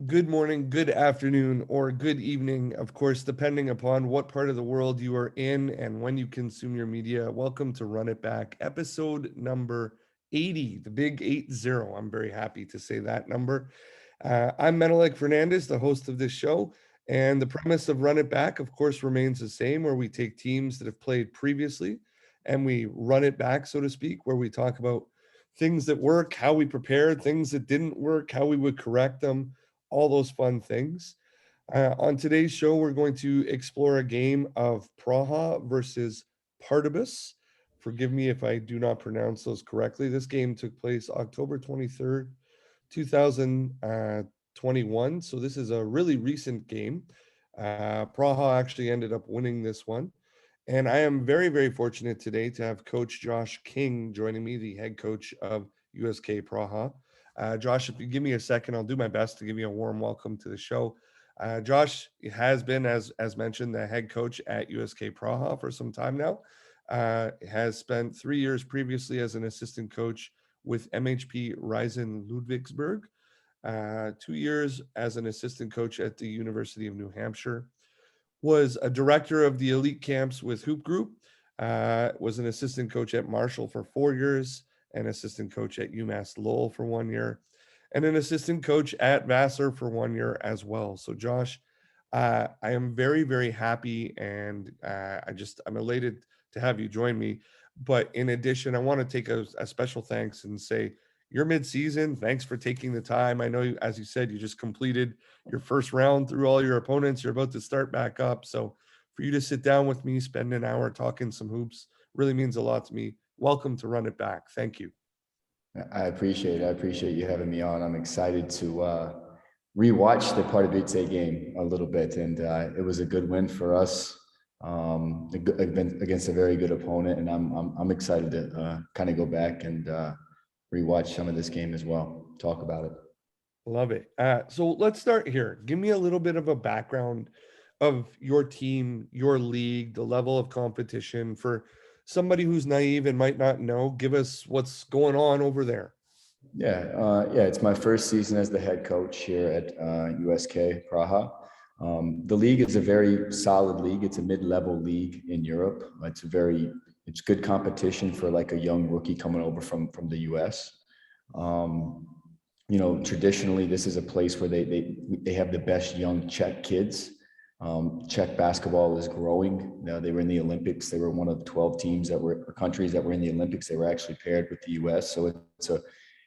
good morning, good afternoon, or good evening, of course, depending upon what part of the world you are in and when you consume your media. Welcome to Run It Back, episode number 80, the big 80. I'm very happy to say that number. I'm Menelik Fernandez, the host of this show, and the premise of Run It Back, of course, remains the same, where we take teams that have played previously and we run it back, so to speak, where we talk about things that work, how we prepared, things that didn't work, how we would correct them, all those fun things. On today's show, we're going to explore a game of Praha versus Pardubice. Forgive me if I do not pronounce those correctly. This game took place October 23rd, 2021. So this is a really recent game. Praha actually ended up winning this one. And I am very, very fortunate today to have Coach Josh King joining me, the head coach of USK Praha. Josh, if you give me a second, I'll do my best to give you a warm welcome to the show. Josh has been, as mentioned, the head coach at USK Praha for some time now. Has spent 3 years previously as an assistant coach with MHP Ryzen Ludwigsburg, 2 years as an assistant coach at the University of New Hampshire, was a director of the elite camps with Hoop Group, was an assistant coach at Marshall for 4 years, an assistant coach at UMass Lowell for 1 year, and an assistant coach at Vassar for 1 year as well. So Josh, I am very, very happy, and I'm elated to have you join me. But in addition, I want to take a special thanks and say you're mid-season. Thanks for taking the time. I know, as you said, you just completed your first round through all your opponents. You're about to start back up. So for you to sit down with me, spend an hour talking some hoops, really means a lot to me. Welcome to Run It Back. Thank you. I appreciate it. I appreciate you having me on. I'm excited to rewatch the Pardubice game a little bit, and it was a good win for us against a very good opponent, and I'm excited to kind of go back and rewatch some of this game as well. Talk about it. Love it. So let's start here. Give me a little bit of a background of your team, your league, the level of competition for somebody who's naive and might not know. Give us what's going on over there. Yeah. It's my first season as the head coach here at USK Praha. The league is a very solid league. It's a mid-level league in Europe. It's good competition for like a young rookie coming over from the US. Traditionally, this is a place where they have the best young Czech kids. Czech basketball is growing. Now they were in the Olympics. They were one of 12 teams countries that were in the Olympics. They were actually paired with the US. So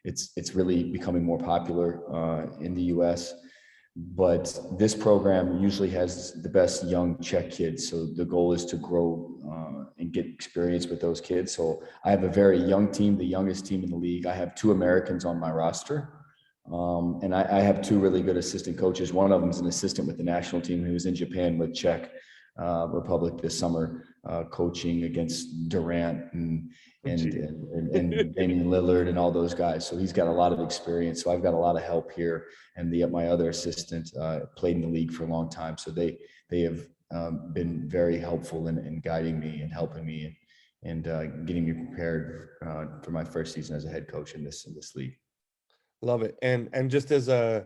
it's really becoming more popular in the US. But this program usually has the best young Czech kids. So the goal is to grow and get experience with those kids. So I have a very young team, the youngest team in the league. I have 2 Americans on my roster. And I have 2 really good assistant coaches. One of them is an assistant with the national team who was in Japan with Czech Republic this summer, coaching against Durant and Damian Lillard and all those guys. So he's got a lot of experience. So I've got a lot of help here. And my other assistant played in the league for a long time. So they have been very helpful in guiding me and helping me and getting me prepared for my first season as a head coach in this league. Love it. And just as a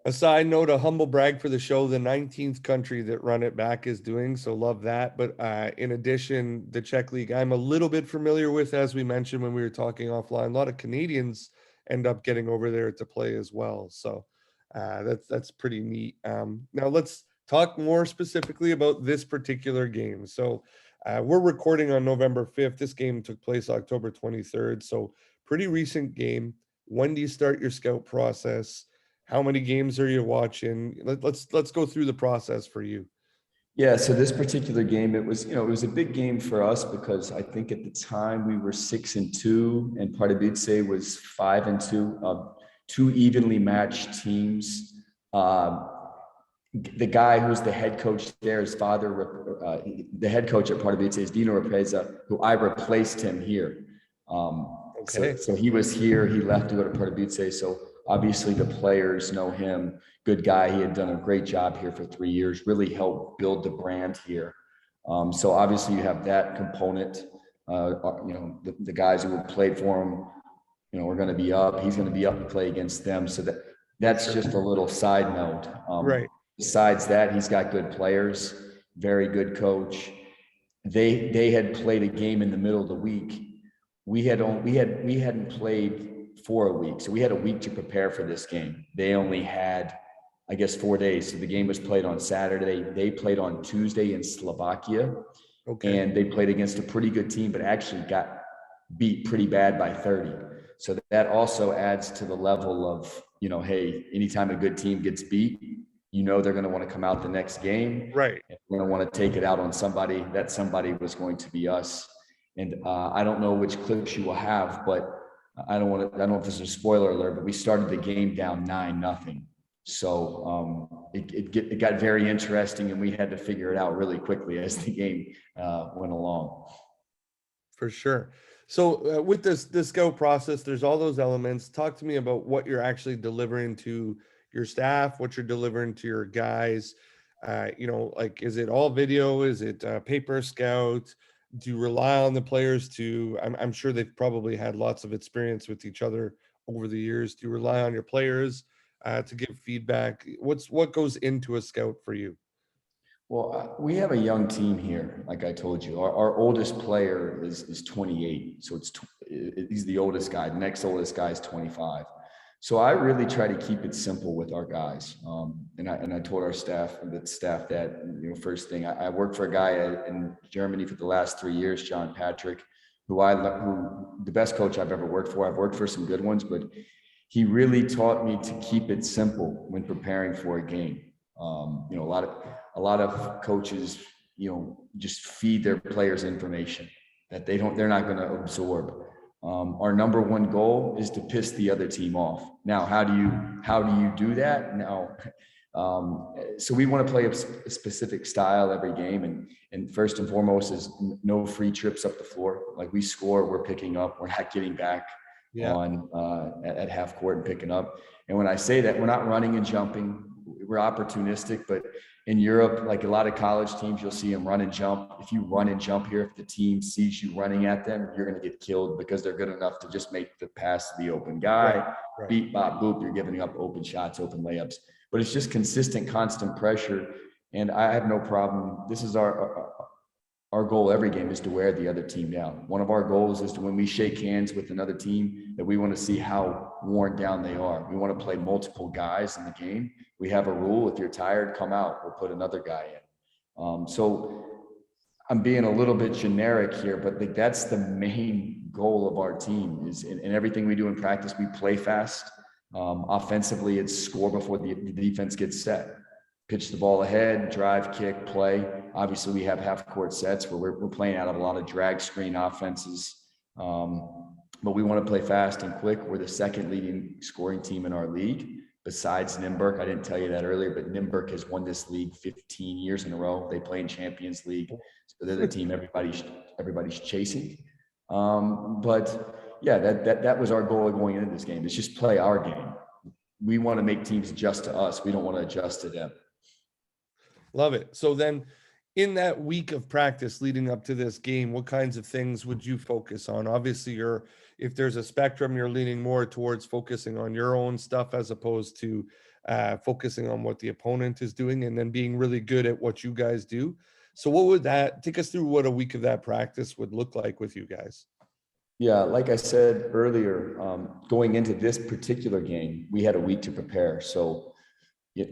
side note, a humble brag for the show, the 19th country that Run It Back is doing. So love that. But in addition, the Czech League, I'm a little bit familiar with, as we mentioned when we were talking offline. A lot of Canadians end up getting over there to play as well. So that's pretty neat. Now let's talk more specifically about this particular game. So we're recording on November 5th. This game took place October 23rd. So pretty recent game. When do you start your scout process? How many games are you watching? Let's go through the process for you. Yeah, so this particular game, it was a big game for us because I think at the time we were 6-2 and Pardubice was 5-2, 2 evenly matched teams. The guy who's the head coach there, his father, the head coach at Pardubice is Dino Repreza, who I replaced him here. Okay. So he was here, he left to go to Pardubice. So obviously the players know him, good guy. He had done a great job here for 3 years, really helped build the brand here. So obviously you have that component. The guys who have played for him, are going to be up. He's going to be up and play against them. So That's just a little side note. Right. Besides that, he's got good players, very good coach. They had played a game in the middle of the week. We hadn't played for a week, so we had a week to prepare for this game. They only had, I guess, 4 days. So the game was played on Saturday. They played on Tuesday in Slovakia, Okay. and they played against a pretty good team, but actually got beat pretty bad by 30. So that also adds to the level of, hey, anytime a good team gets beat, they're going to want to come out the next game. Right. We're going to want to take it out on somebody. That somebody was going to be us. And I don't know which clips you will have, but I don't know if this is a spoiler alert, but we started the game down 9-0. So it got very interesting, and we had to figure it out really quickly as the game went along. For sure. So with the scout process, there's all those elements. Talk to me about what you're actually delivering to your staff, what you're delivering to your guys. Like, is it all video? Is it paper scout? Do you rely on the players to, I'm sure they've probably had lots of experience with each other over the years. Do you rely on your players to give feedback? What goes into a scout for you? Well, we have a young team here. Like I told you, our oldest player is 28. So he's the oldest guy. The next oldest guy is 25. So I really try to keep it simple with our guys. And I told our staff that, first thing, I worked for a guy in Germany for the last 3 years, John Patrick, who the best coach I've ever worked for. I've worked for some good ones, but he really taught me to keep it simple when preparing for a game. A lot of coaches, just feed their players information that they're not going to absorb. Our number one goal is to piss the other team off. Now, how do you do that? Now, so we want to play a specific style every game, and first and foremost is no free trips up the floor. Like, we score, we're picking up, we're not getting back on at half court and picking up. And when I say that, we're not running and jumping. We're opportunistic, but in Europe, like a lot of college teams, you'll see them run and jump. If you run and jump here, if the team sees you running at them, you're going to get killed because they're good enough to just make the pass to the open guy. Right. Beat, bop, boop, you're giving up open shots, open layups. But it's just consistent, constant pressure. And I have no problem. This is our goal every game, is to wear the other team down. One of our goals is to, when we shake hands with another team, that we want to see how worn down they are. We want to play multiple guys in the game. We have a rule: if you're tired, come out. We'll put another guy in. So I'm being a little bit generic here, but that's the main goal of our team. Is in everything we do in practice, we play fast. Offensively, it's score before the defense gets set. Pitch the ball ahead, drive, kick, play. Obviously, we have half-court sets where we're playing out of a lot of drag screen offenses. But we want to play fast and quick. We're the second leading scoring team in our league, besides Nymburk. I didn't tell you that earlier, but Nymburk has won this league 15 years in a row. They play in Champions League, so they're the team everybody's chasing. But yeah, that was our goal of going into this game. Is just play our game. We want to make teams adjust to us. We don't want to adjust to them. Love it. So then, in that week of practice leading up to this game, what kinds of things would you focus on? Obviously, if there's a spectrum, you're leaning more towards focusing on your own stuff as opposed to focusing on what the opponent is doing, and then being really good at what you guys do. So what would take us through what a week of that practice would look like with you guys? Yeah, like I said earlier, going into this particular game, we had a week to prepare. So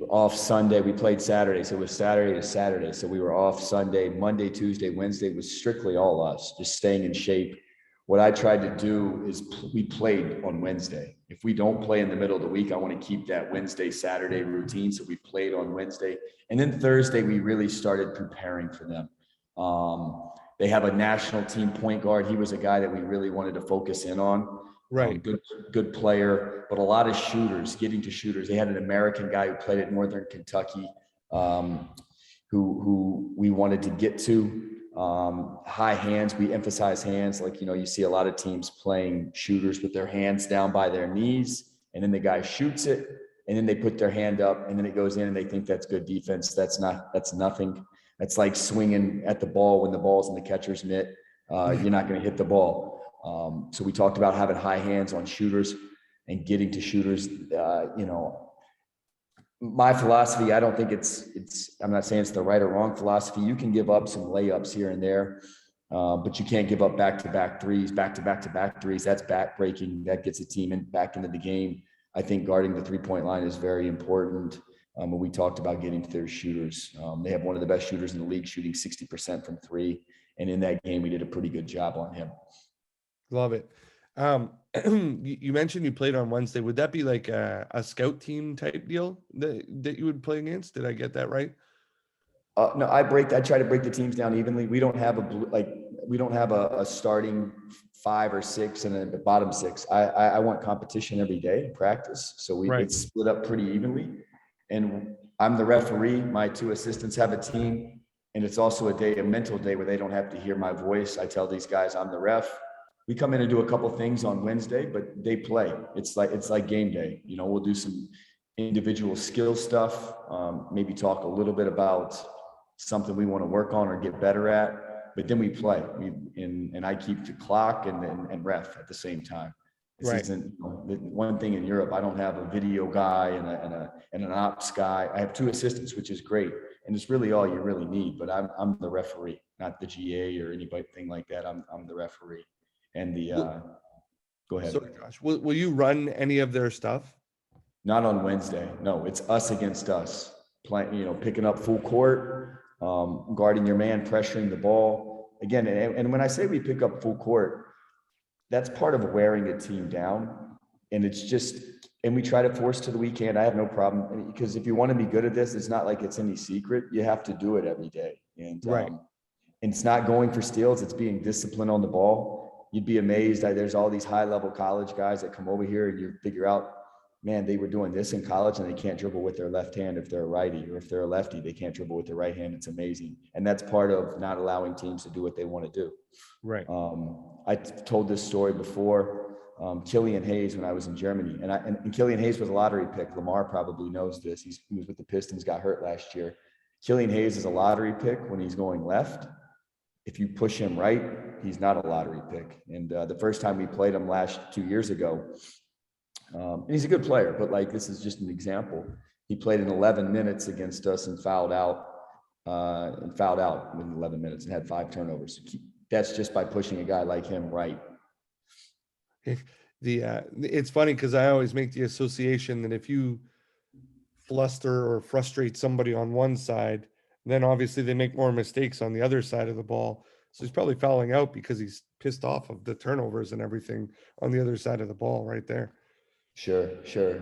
off Sunday, we played Saturday. So it was Saturday to Saturday. So we were off Sunday. Monday, Tuesday, Wednesday was strictly all us, just staying in shape. What I tried to do is we played on Wednesday. If we don't play in the middle of the week, I want to keep that Wednesday, Saturday routine. So we played on Wednesday. And then Thursday, we really started preparing for them. They have a national team point guard. He was a guy that we really wanted to focus in on. Right. Good player, but a lot of shooters, getting to shooters. They had an American guy who played at Northern Kentucky, who we wanted to get to. High hands, we emphasize hands. Like, you see a lot of teams playing shooters with their hands down by their knees, and then the guy shoots it, and then they put their hand up, and then it goes in, and they think that's good defense. That's nothing. That's like swinging at the ball when the ball's in the catcher's mitt. You're not going to hit the ball. So we talked about having high hands on shooters and getting to shooters. My philosophy, I don't think I'm not saying it's the right or wrong philosophy. You can give up some layups here and there, but you can't give up back-to-back threes, back-to-back threes. That's back-breaking. That gets a team back into the game. I think guarding the three-point line is very important. When we talked about getting to their shooters, they have one of the best shooters in the league, shooting 60% from three. And in that game, we did a pretty good job on him. Love it. You mentioned you played on Wednesday. Would that be like a scout team type deal that you would play against? Did I get that right? No, I try to break the teams down evenly. We don't have a starting 5 or 6 and a bottom 6. I want competition every day in practice. So it's split up pretty evenly. And I'm the referee. My 2 assistants have a team. And it's also a mental day where they don't have to hear my voice. I tell these guys I'm the ref. We come in and do a couple things on Wednesday, but they play. It's like game day. We'll do some individual skill stuff, maybe talk a little bit about something we want to work on or get better at, but then we play. And I keep the clock and ref at the same time. This isn't one thing in Europe. I don't have a video guy and an ops guy. I have 2 assistants, which is great, and it's really all you really need. But I'm the referee, not the GA or anything like that. I'm the referee. And go ahead. Sorry, Josh. Will you run any of their stuff? Not on Wednesday. No, it's us against us. Playing, picking up full court, guarding your man, pressuring the ball. Again, and when I say we pick up full court, that's part of wearing a team down. And and we try to force to the weekend. I have no problem, because if you want to be good at this, it's not like it's any secret. You have to do it every day. And it's not going for steals. It's being disciplined on the ball. You'd be amazed. There's all these high-level college guys that come over here and you figure out, man, they were doing this in college and they can't dribble with their left hand if they're a righty, or if they're a lefty, they can't dribble with their right hand. It's amazing. And that's part of not allowing teams to do what they want to do. Right. I told this story before. Killian Hayes, when I was in Germany, and Killian Hayes was a lottery pick. Lamar probably knows this. He was with the Pistons, got hurt last year. Killian Hayes is a lottery pick when he's going left. If you push him right, he's not a lottery pick. And the first time we played him 2 years ago, and he's a good player, but this is just an example. He played in 11 minutes against us and fouled out within 11 minutes and had 5 turnovers. That's just by pushing a guy like him right. It's funny because I always make the association that if you fluster or frustrate somebody on one side, then obviously they make more mistakes on the other side of the ball. So he's probably fouling out because he's pissed off of the turnovers and everything on the other side of the ball right there. Sure.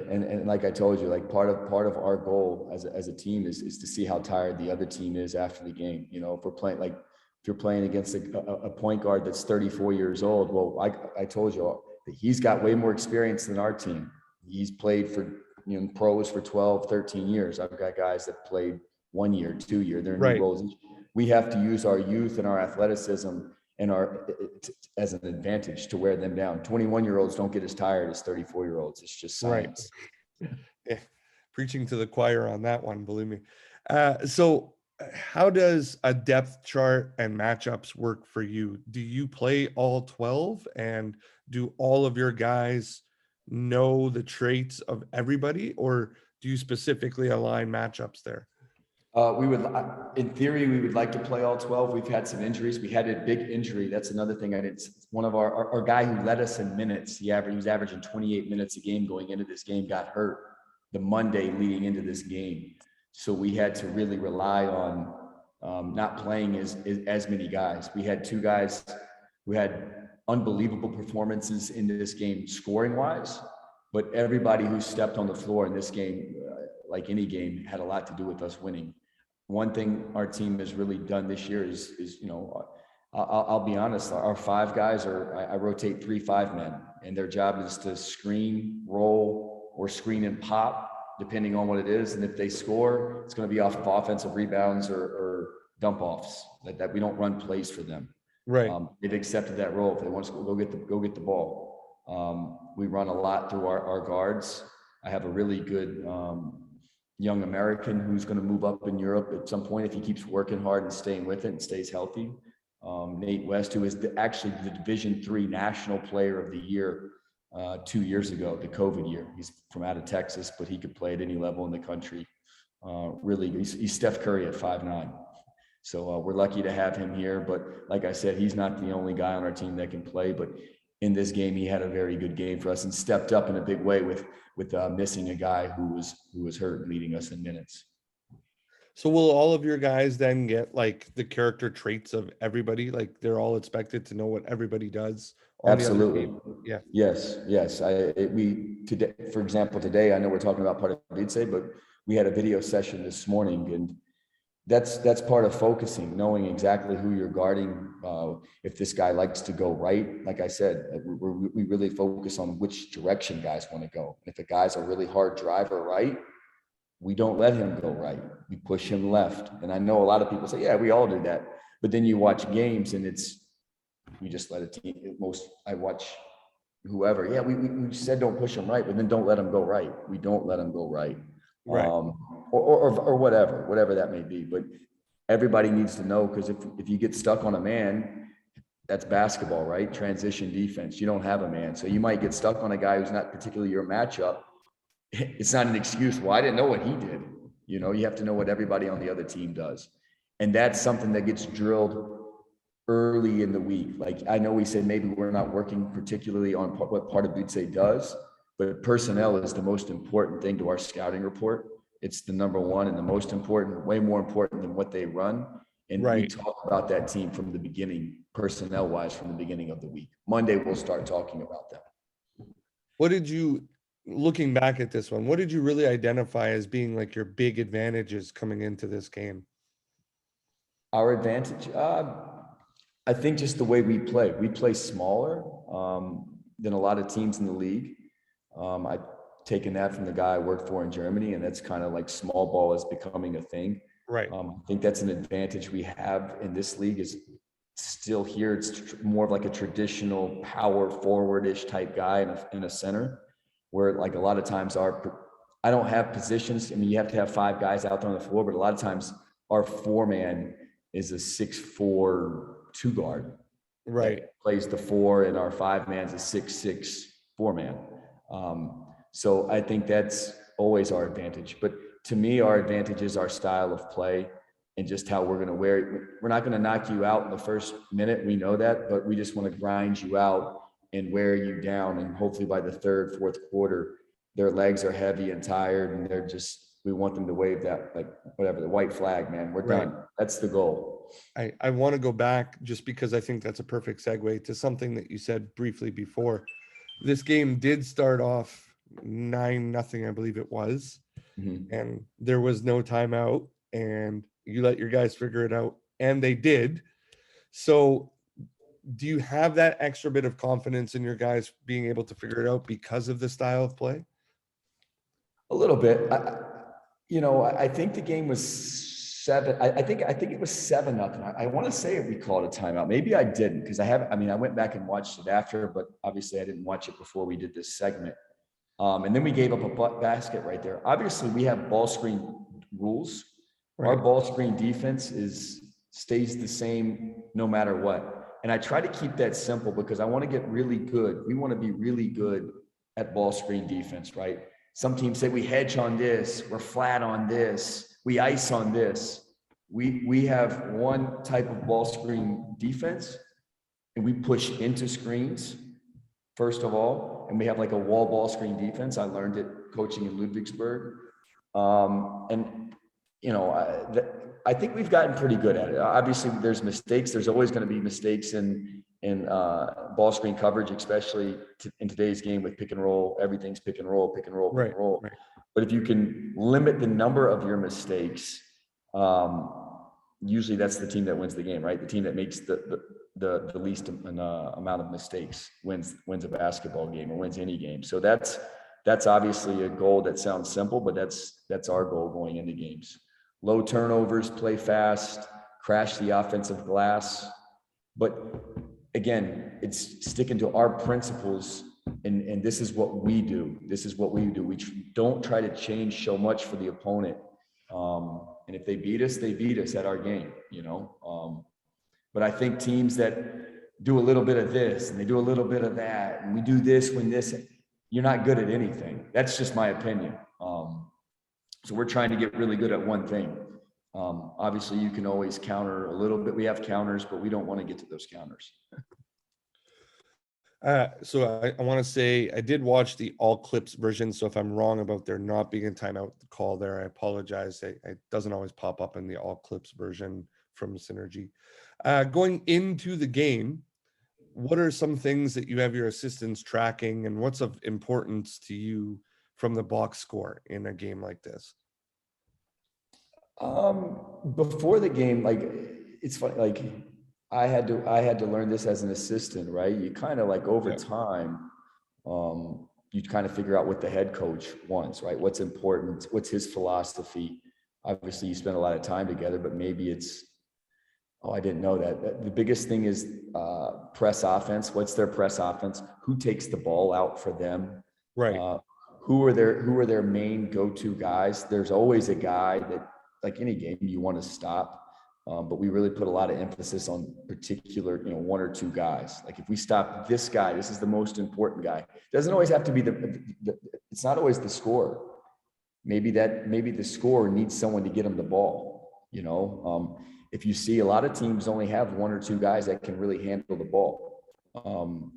And like I told you, part of our goal as a team is to see how tired the other team is after the game. If you're playing against a point guard that's 34 years old, well, I told you that he's got way more experience than our team. He's played for pros for 12, 13 years. I've got guys that played 1 year, 2 year. They're in new roles. We have to use our youth and our athleticism and as an advantage to wear them down. 21-year-olds don't get as tired as 34-year-olds. It's just science. Yeah. Preaching to the choir on that one, believe me. So how does a depth chart and matchups work for you? Do you play all 12, and do all of your guys know the traits of everybody, or do you specifically align matchups there? In theory, we would like to play all 12. We've had some injuries. We had a big injury. That's another thing I didn't. One of our guy who led us in minutes, he was averaging 28 minutes a game going into this game, got hurt the Monday leading into this game. So we had to really rely on not playing as many guys. We had 2 guys who had unbelievable performances in this game scoring wise, but everybody who stepped on the floor in this game, like any game, had a lot to do with us winning. One thing our team has really done this year is I'll be honest, our 5 guys I rotate 3 5-men, and their job is to screen, roll, or screen and pop, depending on what it is. And if they score, it's going to be off of offensive rebounds or dump offs. That we don't run plays for them. Right. They've accepted that role. If they want to go get the ball. We run a lot through our guards. I have a really good young American who's going to move up in Europe at some point if he keeps working hard and staying with it and stays healthy. Nate West, who is actually the Division III National Player of the Year 2 years ago, the COVID year. He's from out of Texas, but he could play at any level in the country. Really, he's Steph Curry at 5'9". So we're lucky to have him here. But like I said, he's not the only guy on our team that can play. But in this game, he had a very good game for us and stepped up in a big way with missing a guy who was hurt and leading us in minutes. So will all of your guys then get like the character traits of everybody? Like they're all expected to know what everybody does on the other team? Yeah. Yes. We today, for example, today, I know we're talking about Pardubice, but we had a video session this morning, and that's part of focusing, knowing exactly who you're guarding. If this guy likes to go right, like I said, we really focus on which direction guys want to go. If a guy's a really hard driver right, we don't let him go right. We push him left. And I know a lot of people say, yeah, we all do that. But then you watch games and we just let a team, I watch whoever. Yeah, we said don't push him right, but then don't let him go right. We don't let him go right. Right. Or whatever that may be. But everybody needs to know, because if you get stuck on a man, that's basketball, right? Transition defense. You don't have a man. So you might get stuck on a guy who's not particularly your matchup. It's not an excuse. Well, I didn't know what he did. You have to know what everybody on the other team does. And that's something that gets drilled early in the week. Like, I know we said maybe we're not working particularly on what Pardubice does, but personnel is the most important thing to our scouting report. It's the number one and the most important, way more important than what they run. And we talk about that team from the beginning, personnel wise, from the beginning of the week. Monday, we'll start talking about that. Looking back at this one, what did you really identify as being like your big advantages coming into this game? Our advantage, I think just the way we play. We play smaller than a lot of teams in the league. I've taken that from the guy I worked for in Germany, and that's kind of like small ball is becoming a thing. Right. I think that's an advantage we have in this league is still here. It's more of like a traditional power forward-ish type guy in a center, where like a lot of times I don't have positions. I mean, you have to have 5 guys out there on the floor, but a lot of times our 4-man is a 6'4" 2 guard. Right. Plays the 4, and our 5-man's a 6'6" 4-man. So I think that's always our advantage. But to me, our advantage is our style of play and just how we're going to wear it. We're not going to knock you out in the first minute. We know that, but we just want to grind you out and wear you down. And hopefully by the 3rd, 4th quarter, their legs are heavy and tired, and we want them to wave that, like, whatever, the white flag, man. We're done. That's the goal. I want to go back just because I think that's a perfect segue to something that you said briefly before. This game did start off 9-0, I believe it was. Mm-hmm. And there was no timeout, and you let your guys figure it out, and they did. So do you have that extra bit of confidence in your guys being able to figure it out because of the style of play? A little bit. I think the game was 7. I think it was 7-0. I want to say we called a timeout. Maybe I didn't, because I went back and watched it after, but obviously I didn't watch it before we did this segment. And then we gave up a basket right there. Obviously, we have ball screen rules. Right. Our ball screen defense stays the same no matter what. And I try to keep that simple because I want to get really good. We want to be really good at ball screen defense, right? Some teams say we hedge on this, we're flat on this, we ice on this. We have one type of ball screen defense, and we push into screens, first of all, and we have like a wall ball screen defense. I learned it coaching in Ludwigsburg. I think we've gotten pretty good at it. Obviously, there's mistakes. There's always going to be mistakes in ball screen coverage, especially in today's game with pick and roll. Everything's pick and roll, pick and roll, pick and roll. Right. But if you can limit the number of your mistakes, usually that's the team that wins the game, right? The team that makes the least amount of mistakes wins a basketball game or wins any game. So that's obviously a goal that sounds simple, but that's our goal going into games. Low turnovers, play fast, crash the offensive glass. But again, it's sticking to our principles, and this is what we do. This is what we do. We don't try to change so much for the opponent. And if they beat us at our game, But I think teams that do a little bit of this and they do a little bit of that. And we do this when this, you're not good at anything. That's just my opinion. So we're trying to get really good at one thing. Obviously you can always counter a little bit. We have counters, but we don't want to get to those counters. So I want to say I did watch the all clips version. So if I'm wrong about there not being a timeout call there, I apologize. It doesn't always pop up in the all clips version from Synergy. Going into the game, what are some things that you have your assistants tracking, and what's of importance to you from the box score in a game like this? Before the game, like, it's funny, like I had to learn this as an assistant, right? You kind of like over time, you kind of figure out what the head coach wants, right? What's important, what's his philosophy. Obviously you spend a lot of time together, but maybe it's, oh, I didn't know that. The biggest thing is press offense. What's their press offense? Who takes the ball out for them? Right. Who are their main go-to guys? There's always a guy that, like any game, you want to stop. But we really put a lot of emphasis on particular, one or two guys. Like if we stop this guy, this is the most important guy. It doesn't always have to be it's not always the scorer. Maybe the scorer needs someone to get him the ball. If you see, a lot of teams only have one or two guys that can really handle the ball.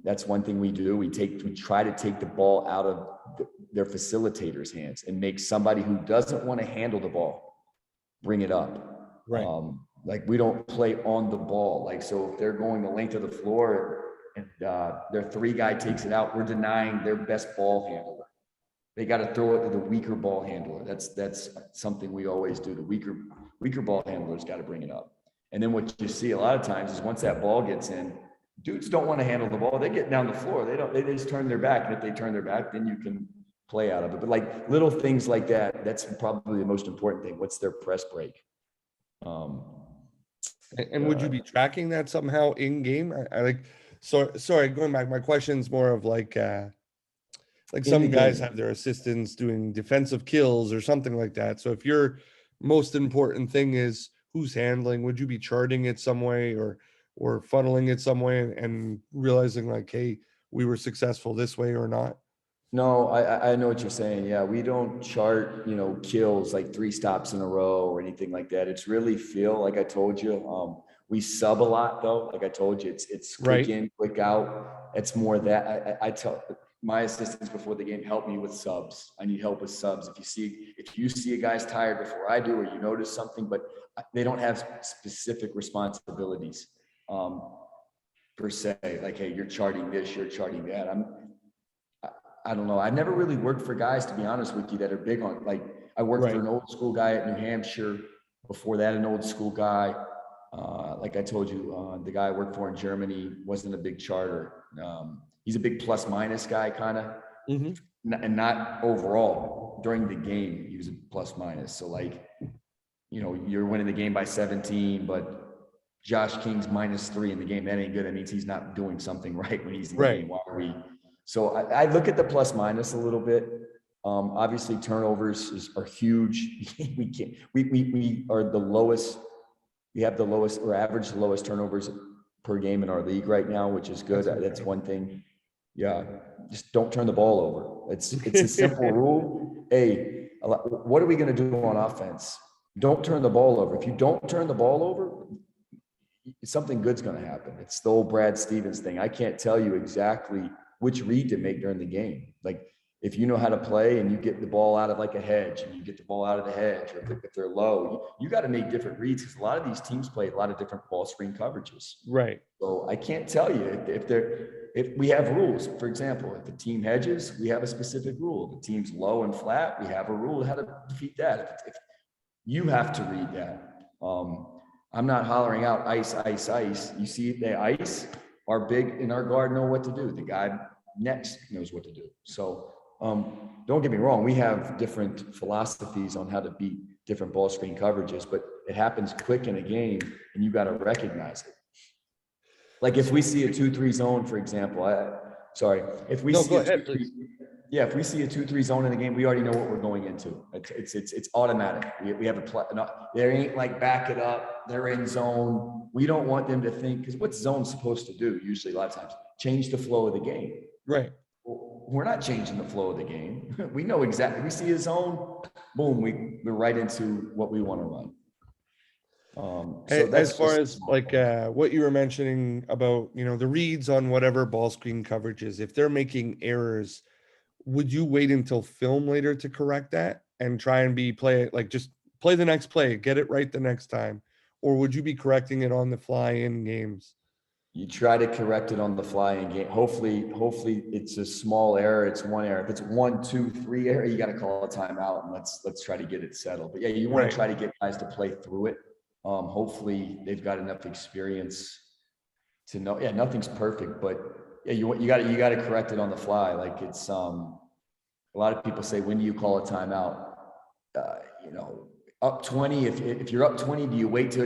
That's one thing we do. We try to take the ball out of their facilitators' hands and make somebody who doesn't want to handle the ball bring it up. Right. Like we don't play on the ball. Like, so if they're going the length of the floor and their three guy takes it out, we're denying their best ball handler. They got to throw it to the weaker ball handler. That's something we always do. The weaker ball handler's got to bring it up. And then what you see a lot of times is once that ball gets in, dudes don't want to handle the ball. They get down the floor. They just turn their back. And if they turn their back, then you can play out of it. But like little things like that, that's probably the most important thing. What's their press break? And would you be tracking that somehow in game? Sorry, going back, my question's more of like some guys have their assistants doing defensive kills or something like that. So if your most important thing is who's handling, would you be charting it some way or funneling it some way and realizing like, hey, we were successful this way or not? No, I know what you're saying. Yeah, we don't chart, kills like 3 stops in a row or anything like that. It's really feel, like I told you. We sub a lot though. Like I told you, it's quick in, quick out. It's more that I tell my assistants before the game, help me with subs. I need help with subs. If you see a guy's tired before I do, or you notice something, but they don't have specific responsibilities per se. Like, hey, you're charting this, you're charting that. I don't know. I've never really worked for guys, to be honest with you, that are big on, like, I worked for an old school guy at New Hampshire. Before that, an old school guy. Like I told you, the guy I worked for in Germany wasn't a big charter. He's a big plus minus guy, kind of, and not overall. During the game, he was a plus minus. So like, you're winning the game by 17, but Josh King's -3 in the game. That ain't good. That means he's not doing something right when he's in the game. Why are we? So I look at the plus minus a little bit. Obviously turnovers are huge. We are the lowest. We have the lowest, or average the lowest turnovers per game in our league right now, which is good. That's one thing. Yeah, just don't turn the ball over. It's a simple rule. Hey, what are we going to do on offense? Don't turn the ball over. If you don't turn the ball over, something good's going to happen. It's the old Brad Stevens thing. I can't tell you exactly which read to make during the game. Like, if you know how to play and you get the ball out of like a hedge and you get the ball out of the hedge, or if they're low, you got to make different reads, because a lot of these teams play a lot of different ball screen coverages. Right. So I can't tell you if we have rules. For example, if the team hedges, we have a specific rule. If the team's low and flat, we have a rule how to defeat that. If you have to read that. I'm not hollering out ice, ice, ice. You see the ice, our big in our guard know what to do. The guy next knows what to do. So don't get me wrong, we have different philosophies on how to beat different ball screen coverages, but it happens quick in a game and you got to recognize it. Like if we see a 2-3 zone, for example, if we see a 2-3, Yeah, if we see a 2-3 zone in the game, we already know what we're going into. It's automatic. We have a play. There ain't like back it up. They're in zone. We don't want them to think, because what's zone supposed to do? Usually, a lot of times, change the flow of the game. Right. We're not changing the flow of the game. We know exactly. We see a zone, boom, we're right into what we want to run. So As that's far just as like what you were mentioning about, the reads on whatever ball screen coverage is, if they're making errors, would you wait until film later to correct that and try and just play the next play, get it right the next time? Or would you be correcting it on the fly in games? you try to correct it on the fly in game. Hopefully it's a small error. It's one error. If it's 1, 2, 3 error, you got to call a timeout and let's try to get it settled. But yeah, you want to try to get guys to play through it. Hopefully they've got enough experience to know. Yeah, nothing's perfect, but yeah, you got to correct it on the fly. Like it's a lot of people say, when do you call a timeout? Up 20, if you're up 20, do you wait till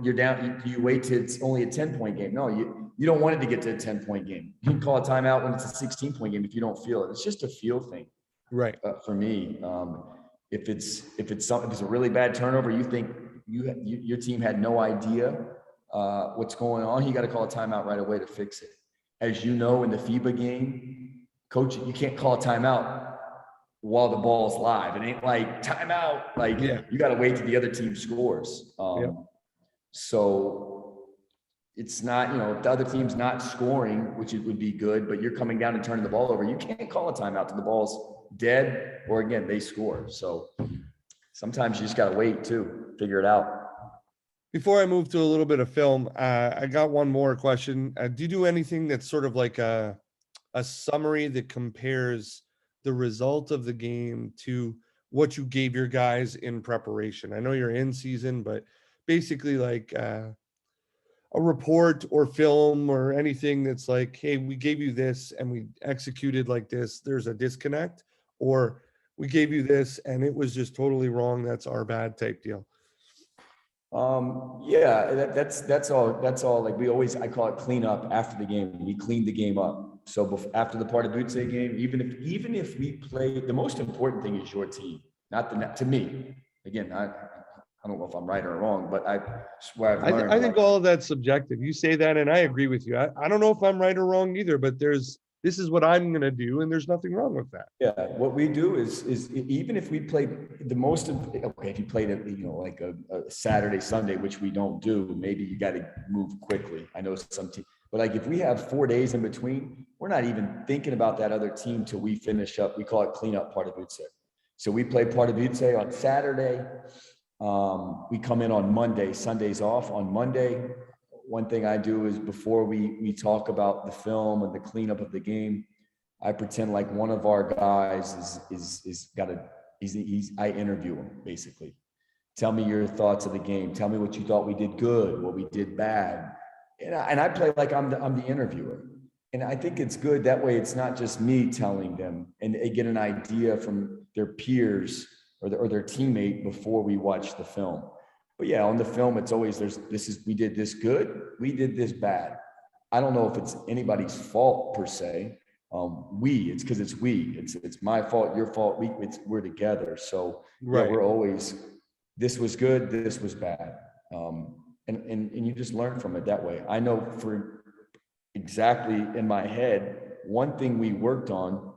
you're down? Do you wait till it's only a 10-point game? No, you don't want it to get to a 10-point game. You can call a timeout when it's a 16-point game if you don't feel it. It's just a feel thing. Right. For me, if it's a really bad turnover, you think your team had no idea what's going on, you got to call a timeout right away to fix it. As you know, in the FIBA game, coach, you can't call a timeout while the ball's live. It ain't like timeout. Like you got to wait till the other team scores. So it's not, if the other team's not scoring, which it would be good, but you're coming down and turning the ball over, you can't call a timeout till the ball's dead, or again, they score. So sometimes you just got to wait too, figure it out. Before I move to a little bit of film, I got one more question. Do you do anything that's sort of like a summary that compares the result of the game to what you gave your guys in preparation? I know you're in season, but basically like a report or film or anything that's like, hey, we gave you this and we executed like this, there's a disconnect, or we gave you this and it was just totally wrong, that's our bad type deal. Yeah, that's all. Like I call it clean up after the game. We cleaned the game up. So after the Pardubice game, even if we play, the most important thing is your team, not to me. Again, I don't know if I'm right or wrong, but I think all of that's subjective. You say that, and I agree with you. I don't know if I'm right or wrong either, but this is what I'm going to do, and there's nothing wrong with that. Yeah, what we do is even if we play if you played it, like a Saturday, Sunday, which we don't do, maybe you got to move quickly. I know some team, but like if we have 4 days in between, we're not even thinking about that other team till we finish up. We call it cleanup Pardubice. So we play Pardubice on Saturday. We come in on Monday. Sunday's off. On Monday, one thing I do is before we talk about the film and the cleanup of the game, I pretend like one of our guys I interview him basically. Tell me your thoughts of the game. Tell me what you thought we did good, what we did bad. And I play like I'm the interviewer. And I think it's good that way. It's not just me telling them, and they get an idea from their peers or their teammate before we watch the film. But yeah, on the film, it's always we did this good, we did this bad. I don't know if it's anybody's fault per se. It's because it's it's my fault, your fault. We're together. So yeah, we're always, this was good, this was bad. And you just learn from it that way. I know for exactly in my head, one thing we worked on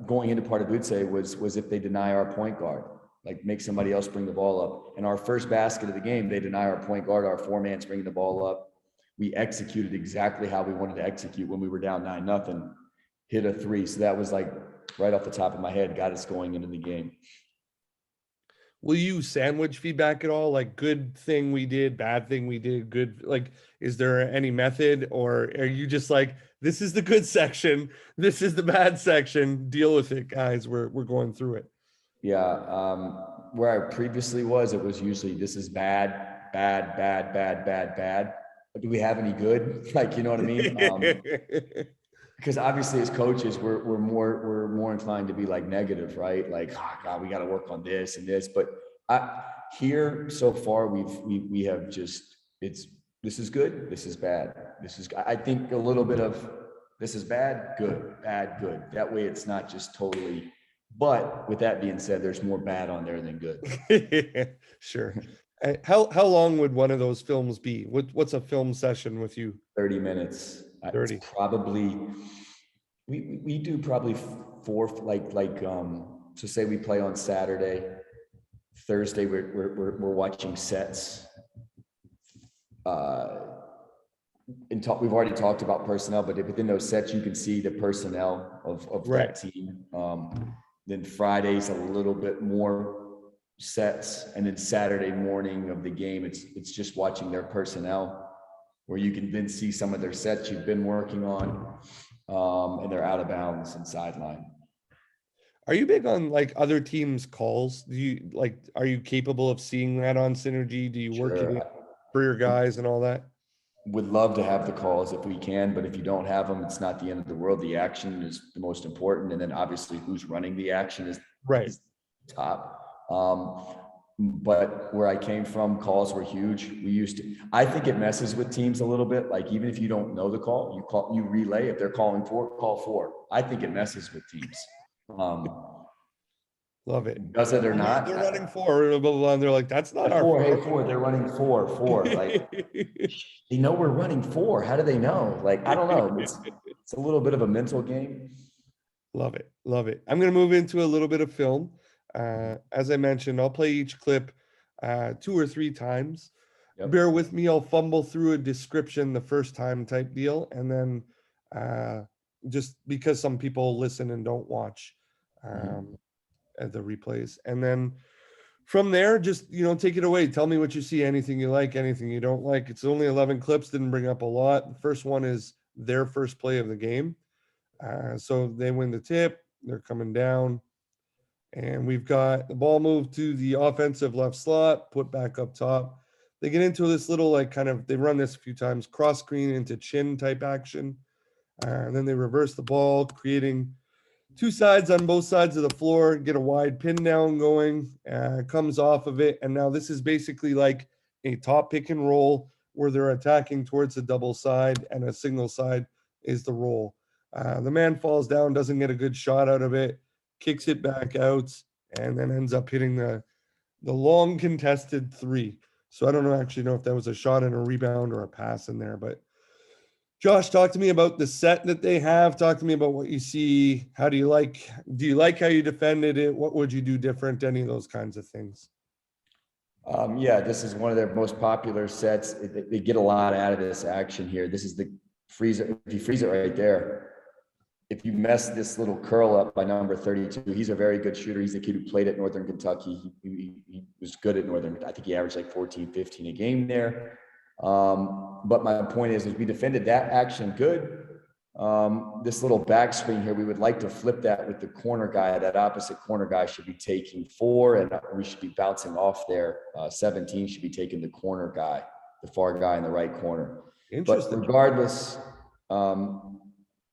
going into Pardubice was if they deny our point guard, like make somebody else bring the ball up. And our first basket of the game, they deny our point guard, our 4-man's bringing the ball up. We executed exactly how we wanted to execute when we were down 9-0, hit a 3. So that was like right off the top of my head, got us going into the game. Will you sandwich feedback at all? Like good thing we did, bad thing we did, good. Like, is there any method, or are you just like, this is the good section, this is the bad section, deal with it, guys, we're going through it? Yeah. Where I previously was, it was usually this is bad, bad, bad, bad, bad, bad. But do we have any good? Like, you know what I mean? Because obviously as coaches, we're more inclined to be like negative, right? Like, oh God, we got to work on this and this. But here so far, we have just, this is good, this is bad. I think a little bit of This is bad, good, bad, good. That way it's not just totally, but with that being said, there's more bad on there than good. Sure. How long would one of those films be? What's a film session with you? 30 minutes. It's 30. probably, we do probably four, so say we play on Saturday, Thursday, we're watching sets. We've already talked about personnel, but within those sets, you can see the personnel of Right. that team. Then Friday's a little bit more sets, and then Saturday morning of the game, it's just watching their personnel, where you can then see some of their sets you've been working on, and they're out of bounds and sideline. Are you big on like other teams' calls? Are you capable of seeing that on Synergy? Do you work Sure. it for your guys and all that? Would love to have the calls if we can, but if you don't have them, it's not the end of the world. The action is the most important, and then obviously who's running the action Right. is top. But where I came from, calls were huge. I think it messes with teams a little bit. Like, even if you don't know the call, you relay. If they're calling four, call four. I think it messes with teams. Love it. Does it or not? They're running four, blah, blah, blah, and they're like, that's not our four. Hey, four. four. They're running four. Like, they know we're running four. How do they know? Like, I don't know. It's a little bit of a mental game. Love it. Love it. I'm going to move into a little bit of film. As I mentioned, I'll play each clip 2 or 3 times. Yep. Bear with me. I'll fumble through a description the first time type deal. And then just because some people listen and don't watch at the replays. And then from there, just, take it away. Tell me what you see, anything you like, anything you don't like. It's only 11 clips, didn't bring up a lot. The first one is their first play of the game. So they win the tip, they're coming down, and we've got the ball moved to the offensive left slot, put back up top. They get into this little, they run this a few times, cross screen into chin type action. And then they reverse the ball, creating 2 sides on both sides of the floor, get a wide pin down going, comes off of it. And now this is basically like a top pick and roll where they're attacking towards the double side, and a single side is the roll. The man falls down, doesn't get a good shot out of it, kicks it back out, and then ends up hitting the long contested 3. So I don't actually know if that was a shot and a rebound or a pass in there, but Josh, talk to me about the set that they have. Talk to me about what you see. Do you like how you defended it? What would you do different? Any of those kinds of things? Yeah, this is one of their most popular sets. They get a lot out of this action here. This is the freezer. If you freeze it right there, if you mess this little curl up by number 32, he's a very good shooter. He's the kid who played at Northern Kentucky. He was good at Northern. I think he averaged like 14, 15 a game there. But my point is we defended that action good. This little back screen here, we would like to flip that with the corner guy. That opposite corner guy should be taking 4, and we should be bouncing off there. 17 should be taking the corner guy, the far guy in the right corner. But regardless,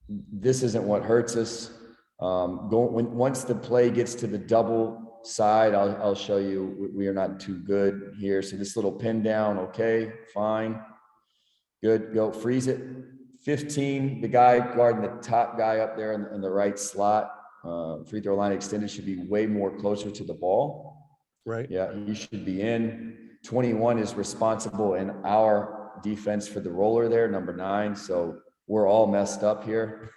this isn't what hurts us. Once the play gets to the double side, I'll show you we are not too good here. So this little pin down, okay, fine, good, go freeze it. 15, the guy guarding the top guy up there in the right slot, free throw line extended, should be way more closer to the ball. Right. Yeah, he should be in. 21 is responsible in our defense for the roller there, number 9. So we're all messed up here.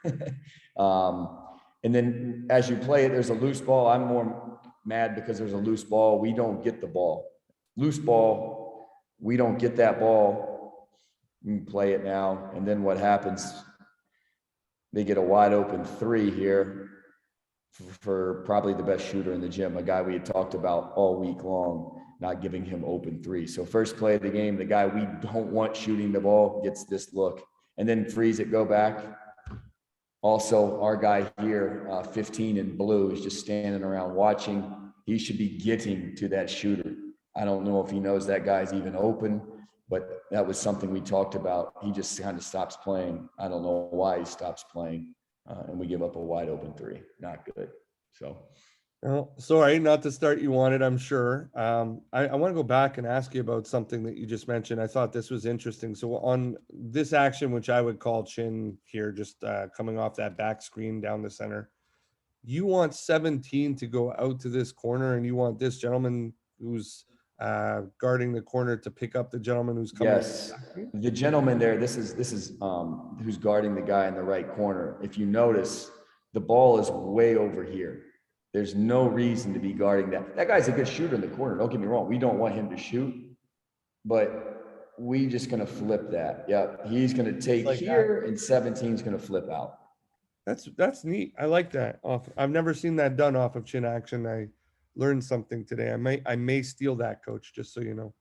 And then as you play it, there's a loose ball. I'm more mad because there's a loose ball. We don't get the ball. Loose ball, we don't get that ball. We play it now. And then what happens? They get a wide open 3 here for probably the best shooter in the gym, a guy we had talked about all week long, not giving him open 3. So first play of the game, the guy we don't want shooting the ball gets this look, and then freeze it, go back. Also, our guy here, 15 in blue, is just standing around watching. He should be getting to that shooter. I don't know if he knows that guy's even open, but that was something we talked about. He just kind of stops playing. I don't know why he stops playing. And we give up a wide open 3. Not good. So Oh, sorry, not the start you wanted, I'm sure. I want to go back and ask you about something that you just mentioned. I thought this was interesting. So on this action, which I would call chin here, just coming off that back screen down the center, you want 17 to go out to this corner, and you want this gentleman who's guarding the corner to pick up the gentleman who's coming off the Yes, back screen? the gentleman there, this is who's guarding the guy in the right corner. If you notice, the ball is way over here. There's no reason to be guarding that. That guy's a good shooter in the corner. Don't get me wrong. We don't want him to shoot, but we just gonna flip that. Yep, he's gonna take Like that. here, and 17 is gonna flip out. That's neat. I like that. I've never seen that done off of chin action. I learned something today. I may steal that, coach, just so you know.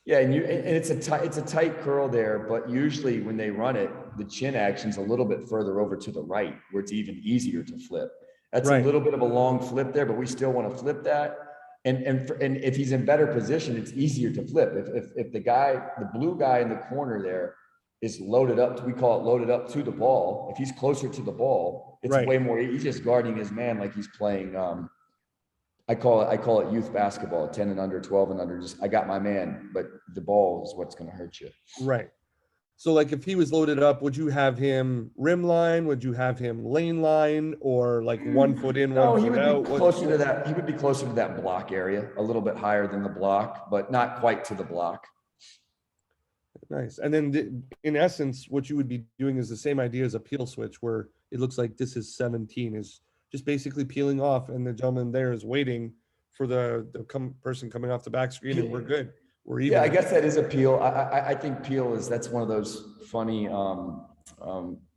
Yeah, and it's a tight curl there, but usually when they run it, the chin action's a little bit further over to the right, where it's even easier to flip. That's a Right. little bit of a long flip there, but we still want to flip that. And if he's in better position, it's easier to flip. If the blue guy in the corner there is loaded up, we call it loaded up to the ball. If he's closer to the ball, it's Right. way more. He's just guarding his man like he's playing. I call it youth basketball, 10 and under, 12 and under. Just I got my man, but the ball is what's going to hurt you. Right. So like if he was loaded up, would you have him rim line? Would you have him lane line, or like 1 foot in, No, 1 he foot would out? be closer to that. He would be closer to that block area, a little bit higher than the block, but not quite to the block. Nice. And then in essence, what you would be doing is the same idea as a peel switch, where it looks like this is 17 is just basically peeling off, and the gentleman there is waiting for the person coming off the back screen, and we're good. We're even. Yeah, I guess that is a peel. I think peel that's one of those funny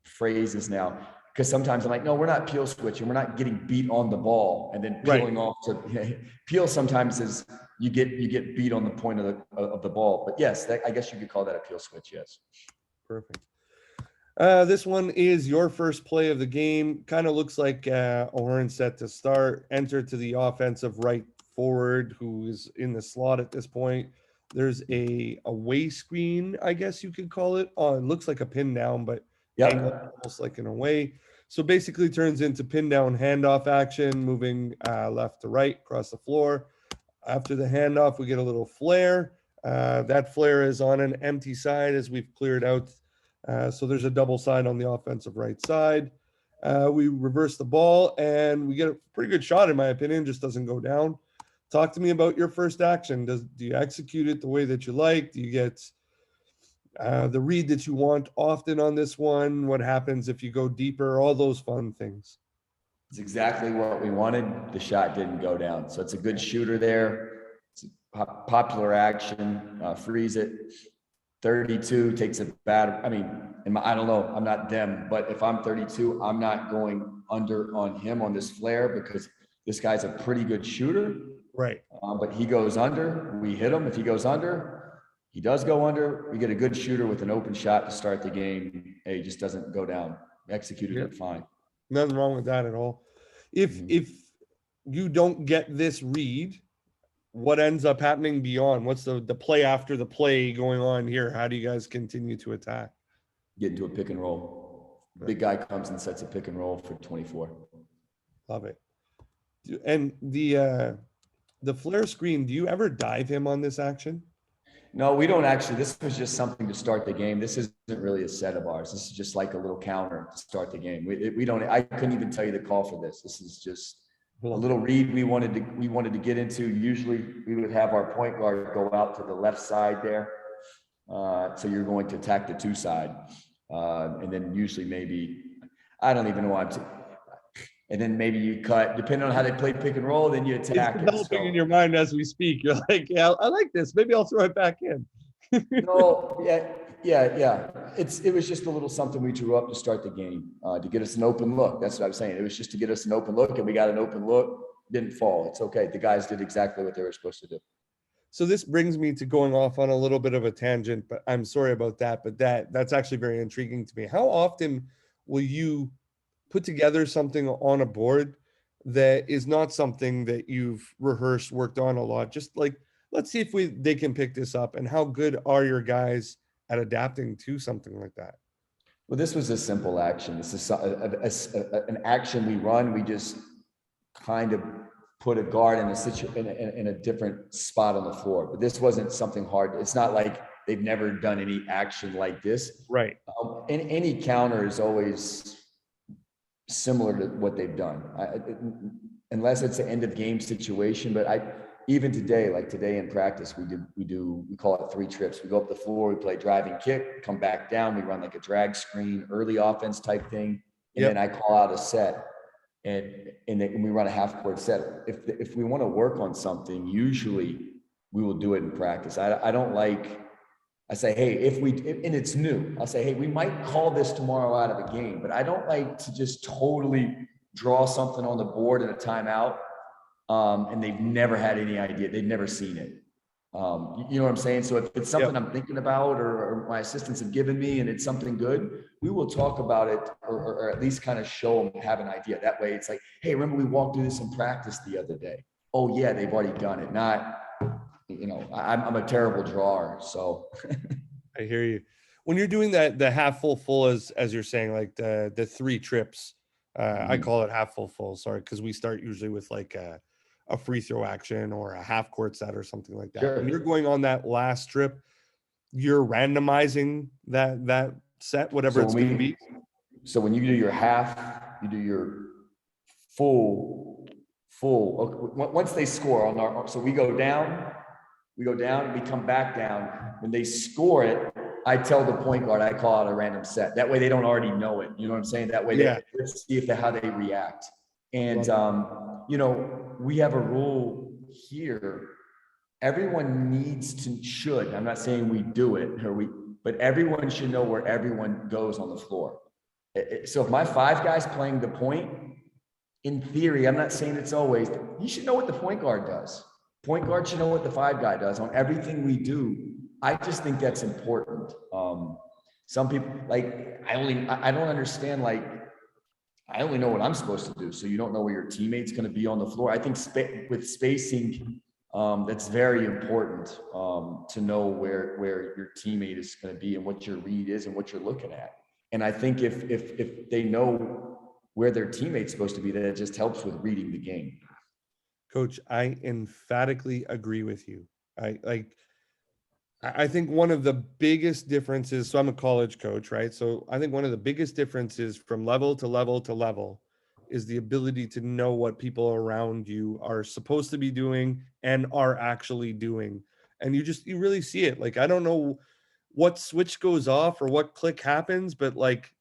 phrases now, because sometimes I'm like, no, we're not peel switching. We're not getting beat on the ball and then peeling Right. off to peel. Sometimes is you get beat on the point of the ball. But yes, I guess you could call that a peel switch. Yes. Perfect. This one is your first play of the game. Kind of looks like a horn set to start. Enter to the offensive right forward, who is in the slot at this point. There's a away screen, I guess you could call it. It looks like a pin down, but angled Yep. almost like an away. So basically turns into pin down handoff action, moving left to right across the floor. After the handoff, we get a little flare. That flare is on an empty side as we've cleared out. So there's a double side on the offensive right side. We reverse the ball and we get a pretty good shot, in my opinion, just doesn't go down. Talk to me about your first action. Do you execute it the way that you like? Do you get the read that you want often on this one? What happens if you go deeper? All those fun things. It's exactly what we wanted. The shot didn't go down. So it's a good shooter there. It's a popular action, freeze it. 32 takes a bad, I mean, I don't know, I'm not them, but if I'm 32, I'm not going under on him on this flare, because this guy's a pretty good shooter. Right. But he goes under, we hit him. If he goes under, he does go under. We get a good shooter with an open shot to start the game. Hey, he just doesn't go down. Executed it fine. Nothing wrong with that at all. If you don't get this read, what ends up happening beyond? What's the play after the play going on here? How do you guys continue to attack? Get into a pick and roll. Big guy comes and sets a pick and roll for 24. Love it. And the flare screen, do you ever dive him on this action? No, we don't actually. This was just something to start the game. This isn't really a set of ours. This is just like a little counter to start the game. We don't. I couldn't even tell you the call for this. This is just a little read we wanted to get into. Usually we would have our point guard go out to the left side there. So you're going to attack the two side. And then usually maybe, I don't even know and then maybe you cut, depending on how they play pick and roll, then you attack. It's developing in your mind as we speak. You're like, yeah, I like this. Maybe I'll throw it back in. No, yeah. It was just a little something we drew up to start the game, to get us an open look. That's what I'm saying. It was just to get us an open look, and we got an open look. Didn't fall. It's okay. The guys did exactly what they were supposed to do. So this brings me to going off on a little bit of a tangent, but I'm sorry about that. But that's actually very intriguing to me. How often will you put together something on a board that is not something that you've rehearsed, worked on a lot? Just like, let's see if they can pick this up, and how good are your guys at adapting to something like that? Well, this was a simple action. This is an action we run. We just kind of put a guard in in a different spot on the floor. But this wasn't something hard. It's not like they've never done any action like this. Right. And any counter is always similar to what they've done, unless it's an end of game situation. But even today, like today in practice, we call it 3 trips. We go up the floor, we play driving kick, come back down, we run like a drag screen, early offense type thing, and then I call out a set, and we run a half court set. If we want to work on something, usually we will do it in practice. I don't like. I say, hey, and it's new, I'll say, hey, we might call this tomorrow out of a game, but I don't like to just totally draw something on the board in a timeout, and they've never had any idea. They've never seen it. You know what I'm saying? So if it's something I'm thinking about, or my assistants have given me and it's something good, we will talk about it, or at least kind of show them, have an idea. That way it's like, hey, remember we walked through this in practice the other day. Oh yeah, they've already done it. Not, I'm a terrible drawer, so. I hear you. When you're doing that, the half full, as you're saying, like the 3 trips, I call it half full, sorry, because we start usually with like a free throw action or a half court set or something like that. Sure. When you're going on that last trip, you're randomizing that set, whatever it's going to be. So when you do your half, you do your full. Once they score on our, so we go down, and we come back down. When they score it, I tell the point guard, I call out a random set. That way they don't already know it. You know what I'm saying? That way let's see how they react. And, we have a rule here. Everyone should, I'm not saying we do it, but everyone should know where everyone goes on the floor. So if my 5 guys playing the point, in theory, I'm not saying it's always, you should know what the point guard does. Point guard should know what the 5 guy does on everything we do. I just think that's important. Some people, like, I don't understand, like, I only know what I'm supposed to do. So you don't know where your teammate's going to be on the floor. I think with spacing, that's very important, to know where your teammate is going to be and what your read is and what you're looking at. And I think if they know where their teammate's supposed to be, then it just helps with reading the game. Coach, I emphatically agree with you. I think one of the biggest differences, so I'm a college coach, right? So I think one of the biggest differences from level to level to level is the ability to know what people around you are supposed to be doing and are actually doing. And you really see it. Like, I don't know what switch goes off or what click happens, but like,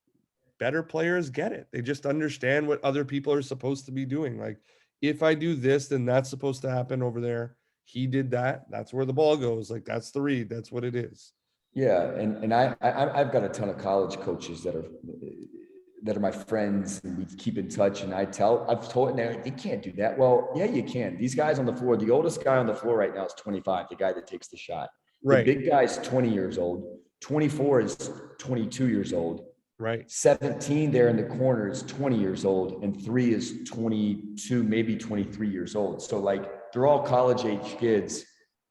better players get it. They just understand what other people are supposed to be doing. Like, if I do this, then that's supposed to happen over there. He did that. That's where the ball goes. Like, that's the read. That's what it is. Yeah, and I've got a ton of college coaches that are my friends, and we keep in touch. And I've told them they can't do that. Well, yeah, you can. These guys on the floor. The oldest guy on the floor right now is 25. The guy that takes the shot. Right. The big guy's 20 years old. 24 is 22 years old. Right. 17 there in the corner is 20 years old, and 3 is 22, maybe 23 years old. So like, they're all college age kids.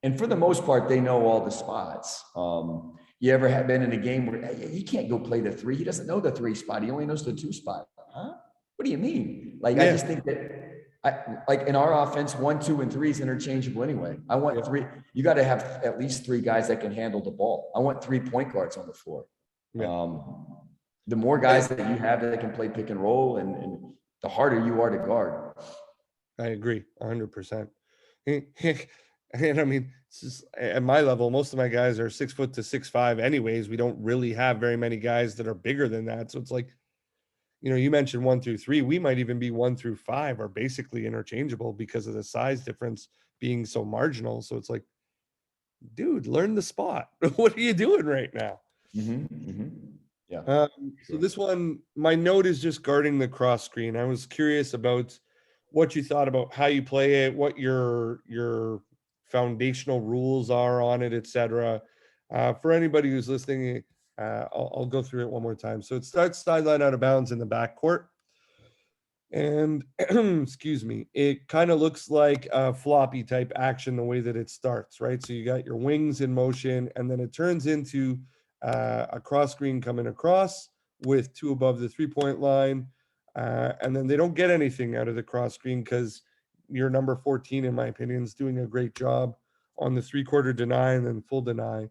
And for the most part, they know all the spots. You ever have been in a game where he can't go play the 3? He doesn't know the 3 spot. He only knows the 2 spot. Huh? What do you mean? Like, I just think that like in our offense, 1, 2, and 3 is interchangeable anyway. I want 3. You got to have at least 3 guys that can handle the ball. I want 3 point guards on the floor. Yeah. The more guys that you have that can play pick and roll, and the harder you are to guard. I agree 100%. And I mean, it's just, at my level, most of my guys are 6 foot to 6'5" anyways. We don't really have very many guys that are bigger than that. So it's like, you mentioned 1 through 3. We might even be 1 through 5 are basically interchangeable because of the size difference being so marginal. So it's like, dude, learn the spot. What are you doing right now? Yeah. So this one, my note is just guarding the cross screen. I was curious about what you thought about how you play it, what your foundational rules are on it, etc. For anybody who's listening, I'll go through it one more time. So it starts sideline out of bounds in the backcourt. And excuse me, it kind of looks like a floppy type action the way that it starts, right? So you got your wings in motion, and then it turns into a cross screen coming across with 2 above the 3-point line. And then they don't get anything out of the cross screen because your number 14, in my opinion, is doing a great job on the 3/4 deny and then full deny.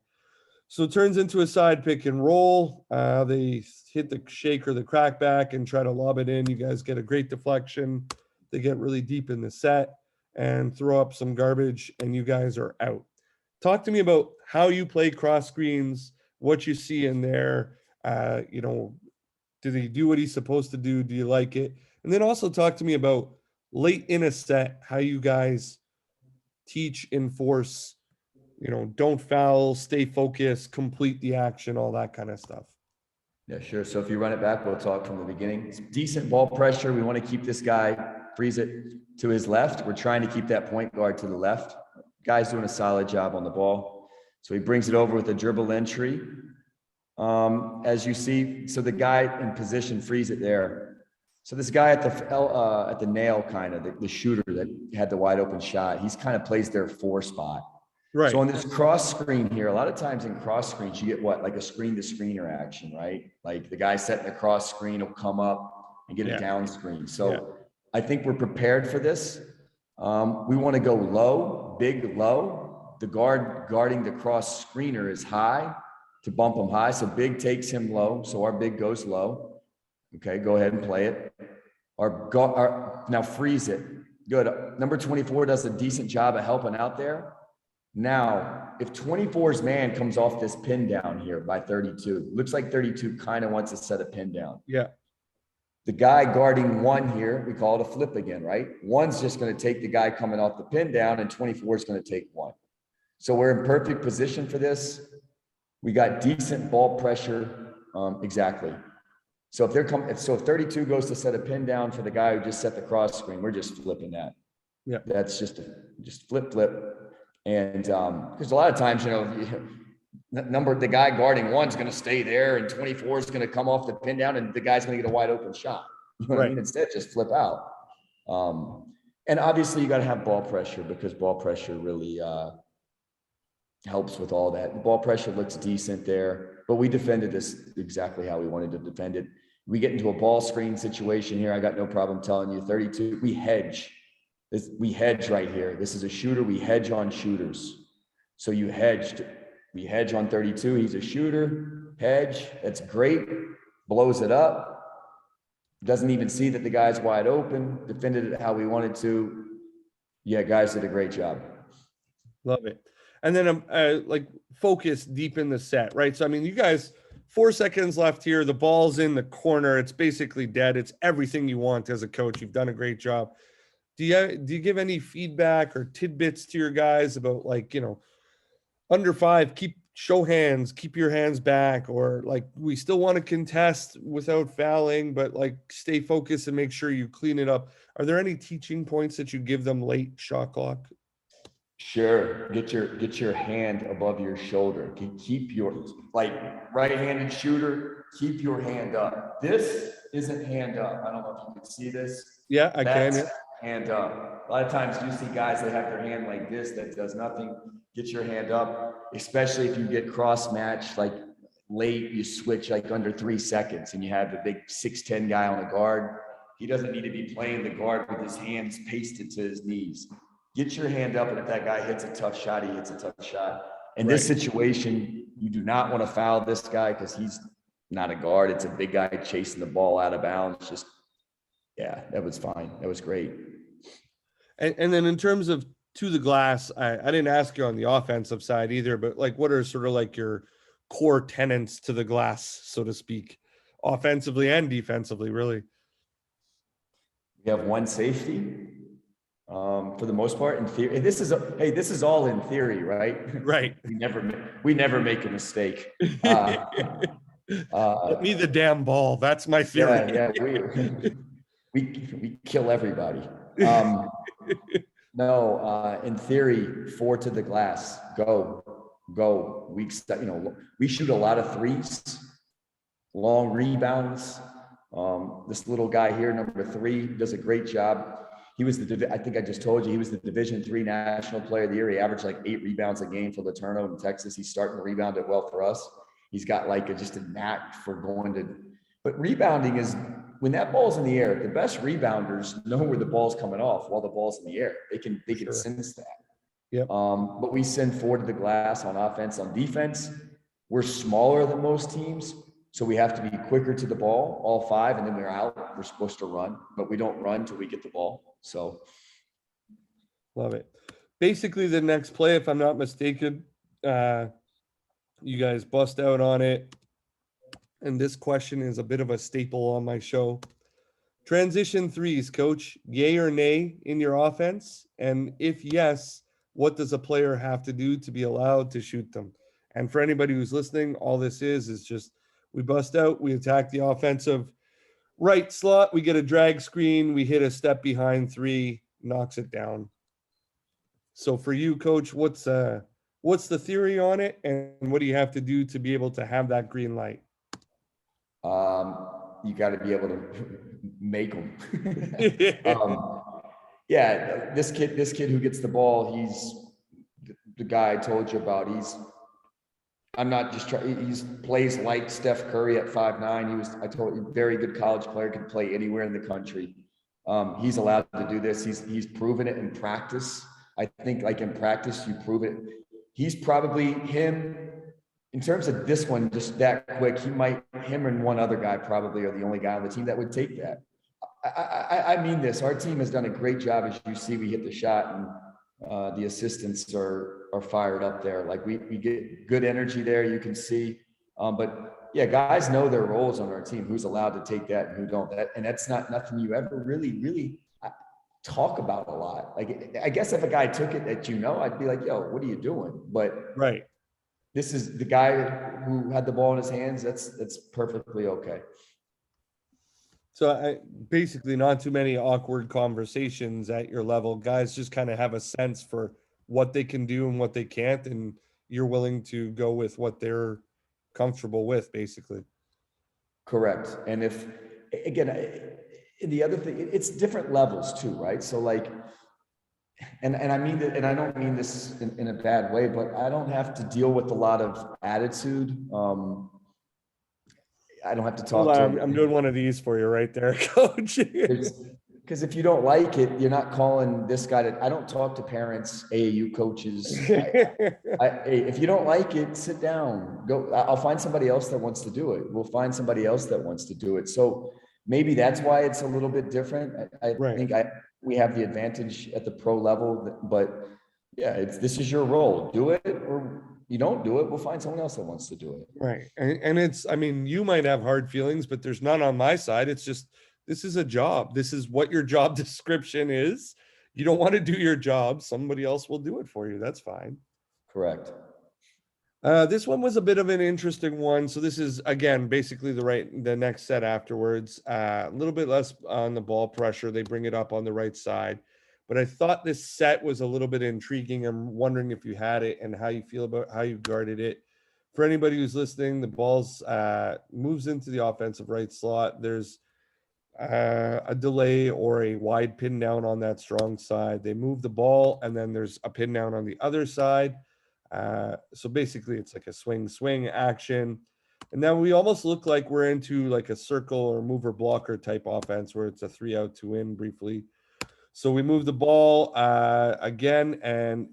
So it turns into a side pick and roll. They hit the shake or the crack back and try to lob it in. You guys get a great deflection. They get really deep in the set and throw up some garbage, and you guys are out. Talk to me about how you play cross screens, what you see in there. Do they do what he's supposed to do? Do you like it? And then also talk to me about late in a set, how you guys teach, enforce, don't foul, stay focused, complete the action, all that kind of stuff. Yeah, sure. So if you run it back, we'll talk from the beginning. It's decent ball pressure. We want to keep this guy, freeze it to his left. We're trying to keep that point guard to the left. Guy's doing a solid job on the ball. So he brings it over with a dribble entry. As you see, so the guy in position, freeze it there. So this guy at the nail, kind of the shooter that had the wide open shot, he's kind of plays their 4 spot. Right. So on this cross screen here, a lot of times in cross screens, you get what, like a screen to screener action, right? Like the guy setting the cross screen will come up and get a down screen. So I think we're prepared for this. We want to go low, big low. The guard guarding the cross screener is high to bump him high. So big takes him low. So our big goes low. Okay, go ahead and play it. Now freeze it. Good. Number 24 does a decent job of helping out there. Now, if 24's man comes off this pin down here by 32, looks like 32 kind of wants to set a pin down. Yeah. The guy guarding 1 here, we call it a flip again, right? 1's just going to take the guy coming off the pin down, and 24 is going to take 1. So we're in perfect position for this. We got decent ball pressure. Exactly. So if 32 goes to set a pin down for the guy who just set the cross screen, we're just flipping that. Yeah. That's just flip. And because a lot of times, the guy guarding 1's going to stay there, and 24 is going to come off the pin down, and the guy's going to get a wide open shot. You know what I mean? Instead, just flip out. And obviously, you got to have ball pressure, because ball pressure really helps with all that. The ball pressure looks decent there, but we defended this exactly how we wanted to defend it. We get into a ball screen situation here. I got no problem telling you, 32. We hedge. We hedge right here. This is a shooter. We hedge on shooters. So we hedge on 32. He's a shooter. Hedge. That's great. Blows it up. Doesn't even see that the guy's wide open. Defended it how we wanted to. Yeah, guys did a great job. Love it. And then focus deep in the set, right? So, I mean, you guys, 4 seconds left here. The ball's in the corner. It's basically dead. It's everything you want as a coach. You've done a great job. Do you give any feedback or tidbits to your guys about, under 5, show hands, keep your hands back, or we still want to contest without fouling, but stay focused and make sure you clean it up? Are there any teaching points that you give them late shot clock? Sure. Get your hand above your shoulder. Keep your, right-handed shooter, keep your hand up. This isn't hand up. I don't know if you can see this. Yeah, I can. Yeah. Hand up. A lot of times you see guys that have their hand like this that does nothing. Get your hand up, especially if you get cross matched, late, you switch under 3 seconds and you have the big 6'10" guy on the guard. He doesn't need to be playing the guard with his hands pasted to his knees. Get your hand up, and if that guy hits a tough shot, he hits a tough shot. In this situation, you do not want to foul this guy because he's not a guard. It's a big guy chasing the ball out of bounds. That was fine. That was great. And then in terms of to the glass, I didn't ask you on the offensive side either, but what are sort of your core tenets to the glass, so to speak, offensively and defensively, really? We have 1 safety. For the most part, in theory, this is all in theory, right? Right. we never make a mistake. Let me the damn ball. That's my theory. Yeah, we kill everybody. No, in theory, 4 to the glass. Go. We shoot a lot of threes, long rebounds. This little guy here, number 3, does a great job. He was I think I just told you, he was the Division III National Player of the Year. He averaged 8 rebounds a game for Laterno in Texas. He's starting to rebound it well for us. He's got just a knack for but rebounding is, when that ball's in the air, the best rebounders know where the ball's coming off while the ball's in the air. They can sense that. Yep. But we send four to the glass on offense. On defense, we're smaller than most teams, so we have to be quicker to the ball, all five, and then we're out. We're supposed to run, but we don't run till we get the ball. So, love it. Basically, the next play, if I'm not mistaken, you guys bust out on it. And this question is a bit of a staple on my show. Transition threes, coach, yay or nay in your offense? And if yes, what does a player have to do to be allowed to shoot them? And for anybody who's listening, all this is just we bust out, we attack the offensive right slot, we get a drag screen, we hit a step behind three, knocks it down. So for you, coach, what's the theory on it, and what do you have to do to be able to have that green light? you got to be able to make them. Yeah, this kid who gets the ball, he's the guy I told you about. I'm not just trying. He plays like Steph Curry at 5'9". I told you, very good college player, could play anywhere in the country. He's allowed to do this. He's proven it in practice. I think like in practice, you prove it. He's probably in terms of this one, just that quick, him and one other guy probably are the only guy on the team that would take that. I mean this, our team has done a great job. As you see, we hit the shot and the assistants are fired up there. Like we get good energy there, you can see. But yeah, guys know their roles on our team, who's allowed to take that and who don't. And that's not nothing you ever really talk about a lot. Like, I guess if a guy took it that, I'd be like, yo, what are you doing? But right. This is the guy who had the ball in his hands. That's perfectly okay. So basically not too many awkward conversations at your level. Guys just kind of have a sense for what they can do and what they can't, and you're willing to go with what they're comfortable with, basically. Correct. And if, again, the other thing, it's different levels too, right? So like, and I mean that, and I don't mean this in a bad way, but I don't have to deal with a lot of attitude. I don't have to talk to him. I'm doing one of these for you right there, coach. Because if you don't like it, you're not calling this guy I don't talk to parents, AAU coaches. If you don't like it, sit down. Go. I'll find somebody else that wants to do it. We'll find somebody else that wants to do it. So maybe that's why it's a little bit different. I think we have the advantage at the pro level, but yeah, this is your role. Do it, or you don't do it. We'll find someone else that wants to do it. Right. And it's, I mean, you might have hard feelings, but there's none on my side. It's just, this is a job. This is what your job description is. You don't want to do your job. Somebody else will do it for you. That's fine. Correct. This one was a bit of an interesting one. So this is, again, basically the next set afterwards. A little bit less on the ball pressure. They bring it up on the right side. But I thought this set was a little bit intriguing. I'm wondering if you had it and how you feel about how you guarded it. For anybody who's listening, the ball's moves into the offensive right slot. There's a delay or a wide pin down on that strong side. They move the ball, and then there's a pin down on the other side. So basically, it's like a swing action. And now we almost look like we're into like a circle or mover blocker type offense where it's a 3 out 2 in briefly. So we move the ball again, and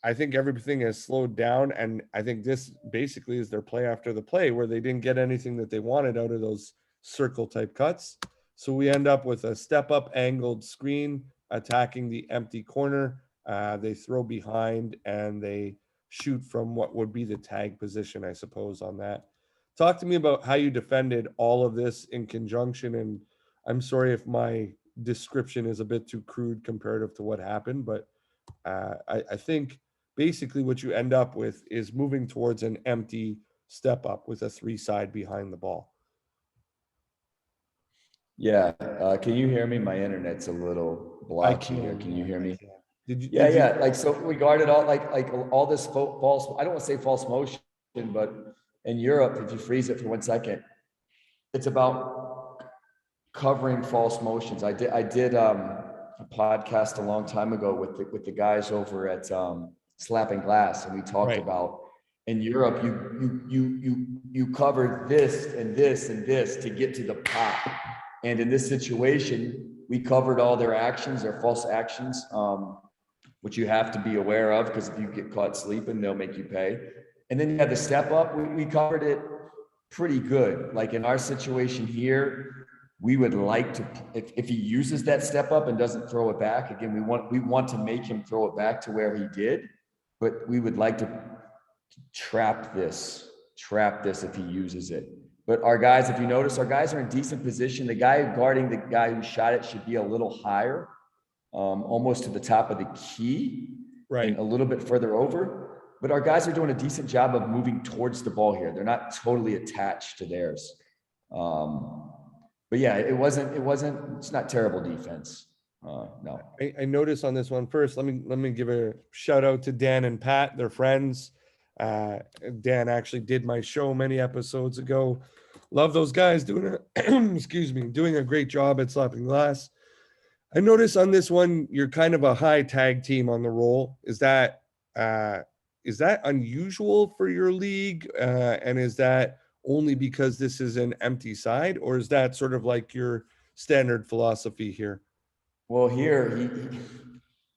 I think everything has slowed down. And I think this basically is their play after the play where they didn't get anything that they wanted out of those circle type cuts. So we end up with a step up angled screen attacking the empty corner. They throw behind and they shoot from what would be the tag position, I suppose, on that. Talk to me about how you defended all of this in conjunction. And I'm sorry if my description is a bit too crude comparative to what happened, but I think basically what you end up with is moving towards an empty step up with a 3 side behind the ball. Yeah. Can you hear me? My internet's a little blocky here. Can you hear me? Did you? Yeah. Like, so we guarded all like all this false, I don't want to say false motion, but in Europe, if you freeze it for 1 second, it's about covering false motions. I did a podcast a long time ago with the guys over at Slapping Glass, and we talked about in Europe, you cover this and this and this to get to the pop. And in this situation, we covered all their actions, their false actions, which you have to be aware of, because if you get caught sleeping, they'll make you pay. And then you had the step up. We covered it pretty good. Like in our situation here, we would like to, if he uses that step up and doesn't throw it back, again, we want to make him throw it back to where he did, but we would like to trap this if he uses it. But our guys, if you notice, our guys are in decent position. The guy guarding the guy who shot it should be a little higher, almost to the top of the key, Right, and a little bit further over. But our guys are doing a decent job of moving towards the ball here. They're not totally attached to theirs. But yeah, it's not terrible defense. No. I noticed on this one first. Let me give a shout out to Dan and Pat. They're friends. Dan actually did my show many episodes ago. Love those guys doing doing a great job at slapping glass. I noticed on this one you're kind of a high tag team on the roll. Is that unusual for your league? And is that only because this is an empty side, or is that sort of like your standard philosophy here? Well, here,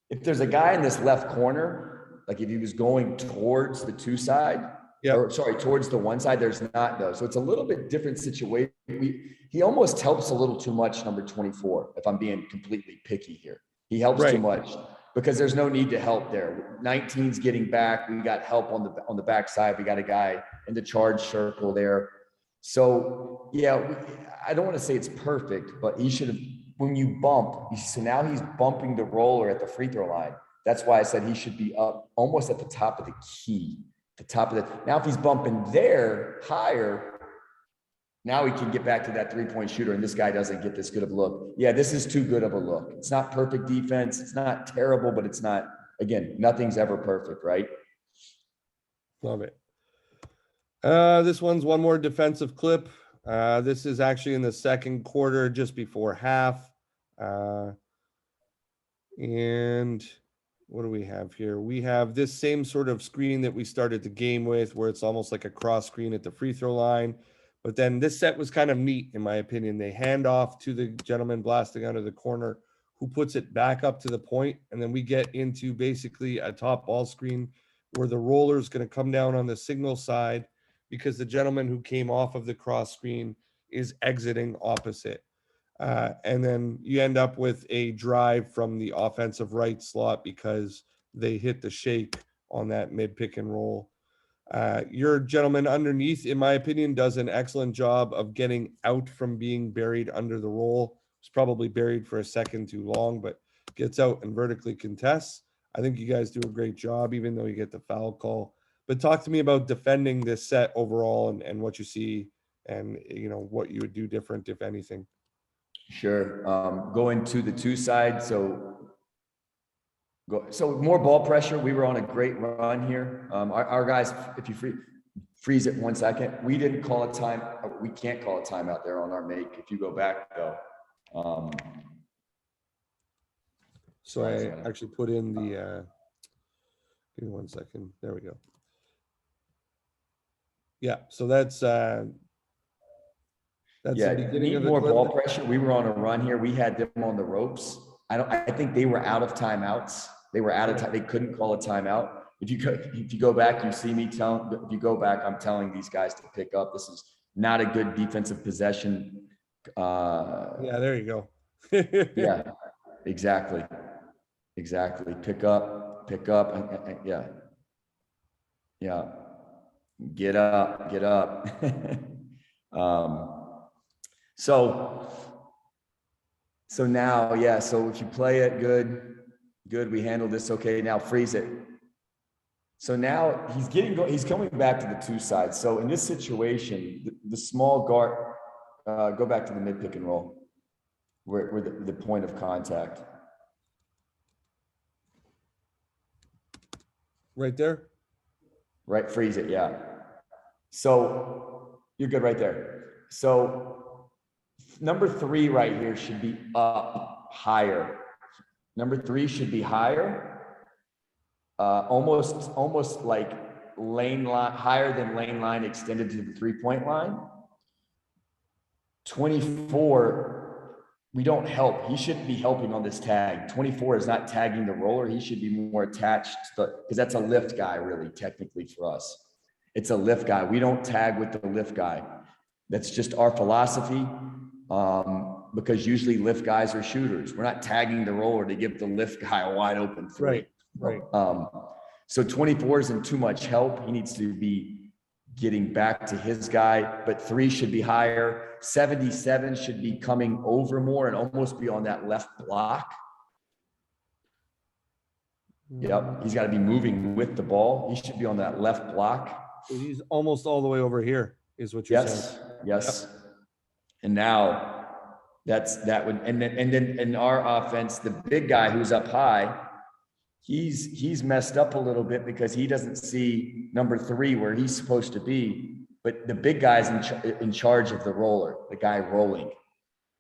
if there's a guy in this left corner, like if he was going towards the two side, or sorry, towards the one side, there's not though. So it's a little bit different situation. He almost helps a little too much, number 24, if I'm being completely picky here. He helps too much because there's no need to help there. 19's getting back. We got help on the back side. We got a guy in the charge circle there. So yeah, I don't want to say it's perfect, but he should have, when you bump, so now he's bumping the roller at the free throw line. That's why I said he should be up almost at the top of the key, the top of the, now if he's bumping there higher, now he can get back to that 3-point shooter, and this guy doesn't get this good of a look. Yeah, this is too good of a look. It's not perfect defense. It's not terrible, but it's not, again, nothing's ever perfect, right? Love it. This one's one more defensive clip. This is actually in the second quarter, just before half. And what do we have here? We have this same sort of screen that we started the game with, where it's almost like a cross screen at the free throw line. But then this set was kind of neat, in my opinion. They hand off to the gentleman blasting out of the corner, who puts it back up to the point, and then we get into basically a top ball screen where the roller is going to come down on the signal side, because the gentleman who came off of the cross screen is exiting opposite. And then you end up with a drive from the offensive right slot because they hit the shake on that mid pick and roll. Your gentleman underneath, in my opinion, does an excellent job of getting out from being buried under the roll. It's probably buried for a second too long, but gets out and vertically contests. I think you guys do a great job, even though you get the foul call. But talk to me about defending this set overall, and what you see, and what you would do different, if anything. Sure. Going to the two side. So more ball pressure. We were on a great run here. Our guys, if you freeze it 1 second, we didn't call a time. We can't call a timeout there on our make. If you go back though. So I actually put in the, give me 1 second. There we go. Yeah. So that's yeah, the beginning of the more clip. ball pressure. We were on a run here. We had them on the ropes. I think they were out of timeouts. They were out of time. They couldn't call a timeout. If you go back, you see me telling. If you go back, I'm telling these guys to pick up. This is not a good defensive possession. Yeah, there you go. Yeah, exactly. Pick up. Yeah. Get up. So now, yeah, so if you play it good, we handle this okay. Now freeze it. So now he's coming back to the two sides. So in this situation, the small guard, go back to the mid pick and roll, where the point of contact. Right there? Right, freeze it, yeah. So you're good right there. So number 3 right here should be up higher. Number 3 should be higher. Almost like lane line, higher than lane line extended to the 3-point line. 24 we don't help. He shouldn't be helping on this tag. 24 is not tagging the roller. He should be more attached to because that's a lift guy, really, technically for us. It's a lift guy. We don't tag with the lift guy. That's just our philosophy. Because usually lift guys are shooters. We're not tagging the roller to give the lift guy a wide open three. Right. So 24 isn't too much help. He needs to be getting back to his guy, but 3 should be higher. 77 should be coming over more and almost be on that left block. Yep, he's got to be moving with the ball. He should be on that left block. So he's almost all the way over here, is what you're saying. Yes. And now that would, and then in our offense, the big guy who's up high, he's messed up a little bit because he doesn't see number 3 where he's supposed to be, but the big guy's in charge of the roller, the guy rolling.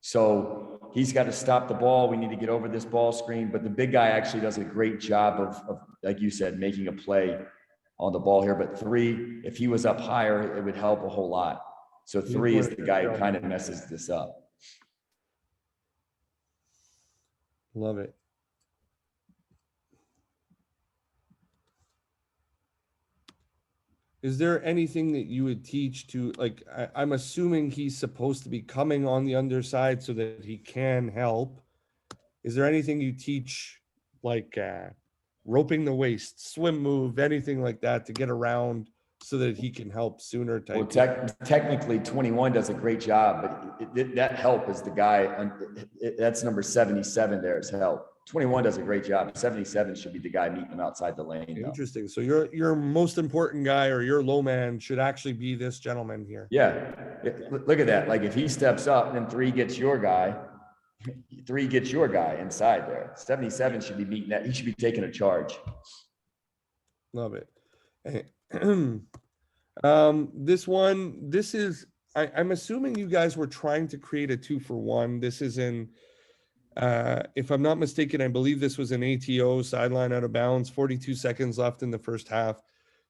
So he's got to stop the ball. We need to get over this ball screen, but the big guy actually does a great job of like you said, making a play on the ball here. But 3, if he was up higher, it would help a whole lot. So 3 is the guy who kind of messes this up. Love it. Is there anything that you would teach to, like, I'm assuming he's supposed to be coming on the underside so that he can help. Is there anything you teach, like roping the waist, swim move, anything like that to get around so that he can help sooner? Well, technically 21 does a great job, but that help is the guy, that's number 77 there is help. 21 does a great job. 77 should be the guy meeting him outside the lane. Interesting. So your most important guy or your low man should actually be this gentleman here. Yeah. Look at that. Like if he steps up and then 3 gets your guy, 3 gets your guy inside there. 77 should be meeting that. He should be taking a charge. Love it. This is, I'm assuming you guys were trying to create a 2-for-1. This is in, if I'm not mistaken, I believe this was an ATO, sideline out of bounds, 42 seconds left in the first half.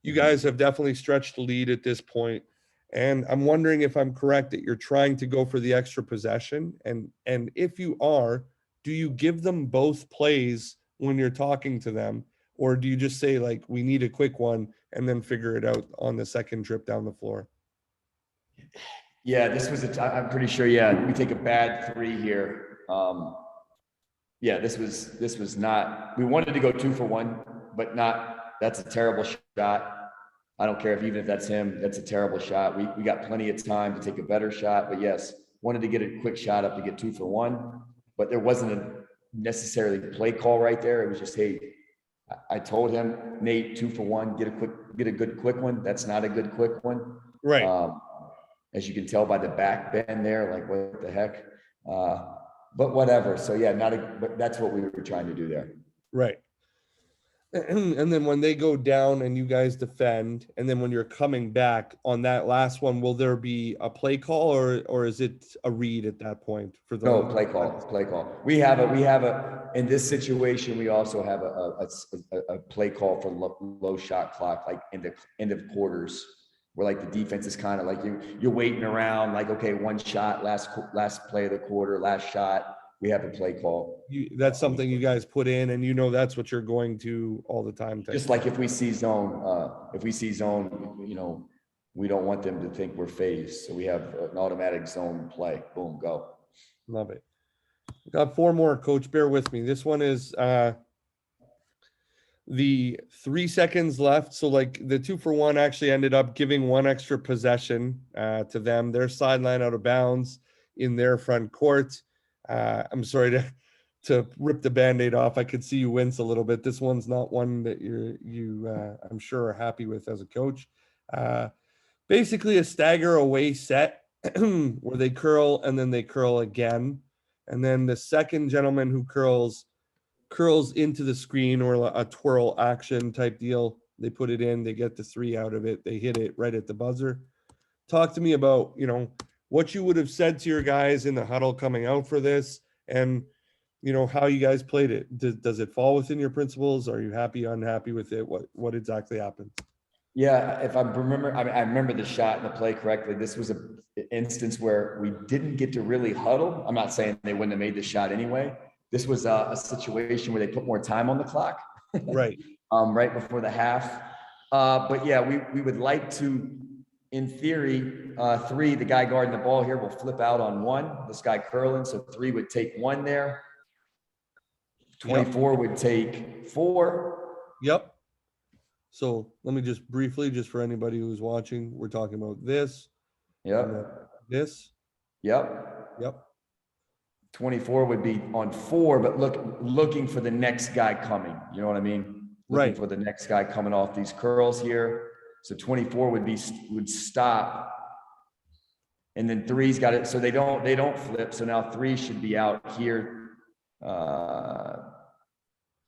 You guys have definitely stretched the lead at this point. And I'm wondering if I'm correct that you're trying to go for the extra possession. And if you are, do you give them both plays when you're talking to them? Or do you just say, like, we need a quick one and then figure it out on the second trip down the floor? Yeah, this was I'm pretty sure, yeah, we take a bad 3 here. Yeah, this was not, we wanted to go 2-for-1, but that's a terrible shot. I don't care even if that's him, that's a terrible shot. We got plenty of time to take a better shot, but yes, wanted to get a quick shot up to get 2-for-1, but there wasn't a necessarily play call right there. It was just, hey, I told him, Nate, 2-for-1, get a good quick one. That's not a good quick one. Right. As you can tell by the back bend there, like what the heck? But whatever. So yeah, but that's what we were trying to do there. Right. And then when they go down and you guys defend, and then when you're coming back on that last one, will there be a play call or is it a read at that point for the No, play call. We have in this situation, we also have a play call for low shot clock, like in the end of quarters, where like the defense is kind of like you're waiting around, like, okay, one shot, last play of the quarter, last shot. We have a play call. That's something you guys put in, and that's what you're going to all the time. Just like if we see zone, we don't want them to think we're phased. So we have an automatic zone play. Boom, go. Love it. Got 4 more, Coach. Bear with me. This one is the 3 seconds left. So like the 2-for-1 actually ended up giving 1 extra possession to them. Their sideline out of bounds in their front court. I'm sorry to rip the Band-Aid off. I could see you wince a little bit. This one's not one that you I'm sure are happy with as a coach. Basically a stagger away set where they curl and then they curl again. And then the second gentleman who curls into the screen, or a twirl action type deal. They put it in, they get the 3 out of it. They hit it right at the buzzer. Talk to me about, what you would have said to your guys in the huddle coming out for this, and how you guys played it. Does it fall within your principles? Are you happy, unhappy with it? What exactly happened? Yeah, if I remember, I remember the shot and the play correctly. This was an instance where we didn't get to really huddle. I'm not saying they wouldn't have made the shot anyway. This was a situation where they put more time on the clock, Right. right before the half. But yeah, we would like to, in theory, three, the guy guarding the ball here will flip out on one, this guy curling. So three would take one there. 24 would take four. Yep. So let me just briefly, just for anybody who's watching, we're talking about this. And then Yep. this. Yep. Yep. 24 would be on four, but looking for the next guy coming. You know what I mean? Looking Right. for the next guy coming off these curls here. So 24 would stop. And then three's got it. So they don't flip. So now three should be out here.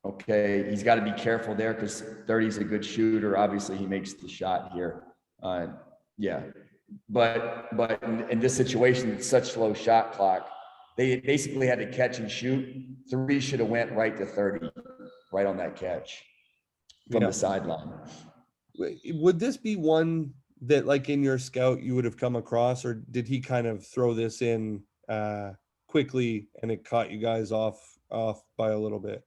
Okay, he's got to be careful there because 30 is a good shooter. Obviously, he makes the shot here. Yeah, but in this situation, it's such slow shot clock. They basically had to catch and shoot. Three should have went right to 30, right on that catch from the sideline. Would this be one that, like, in your scout you would have come across, or did he kind of throw this in quickly and it caught you guys off by a little bit?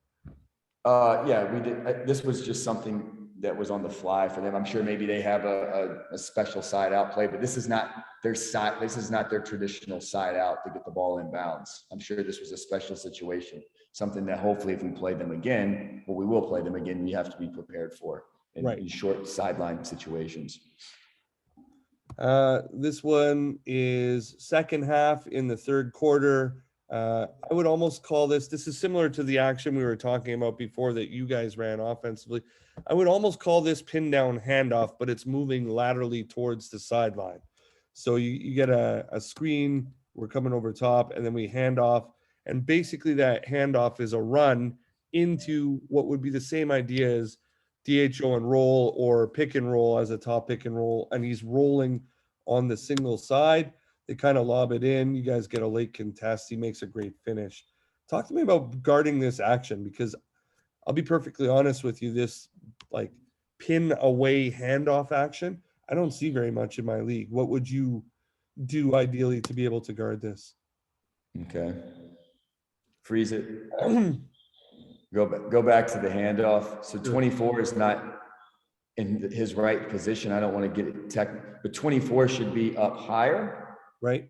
Yeah, we did. This was just something that was on the fly for them. I'm sure maybe they have a special side out play, but this is not their side. This is not their traditional side out to get the ball in bounds. I'm sure this was a special situation, something that hopefully if we play them again, well, we will play them again, we have to be prepared for in short sideline situations. This one is second half in the third quarter. I would almost call this is similar to the action we were talking about before that you guys ran offensively. I would almost call this pin down handoff, but it's moving laterally towards the sideline. So you get a screen, we're coming over top, and then we hand off. And basically that handoff is a run into what would be the same idea as DHO and roll or pick and roll as a top pick and roll. And he's rolling on the single side. They kind of lob it in. You guys get a late contest. He makes a great finish. Talk to me about guarding this action, because I'll be perfectly honest with you. This like pin away handoff action, I don't see very much in my league. What would you do ideally to be able to guard this? Okay. Freeze it. Go back to the handoff. So 24 is not in his right position. I don't want to get it tech, but 24 should be up higher. Right.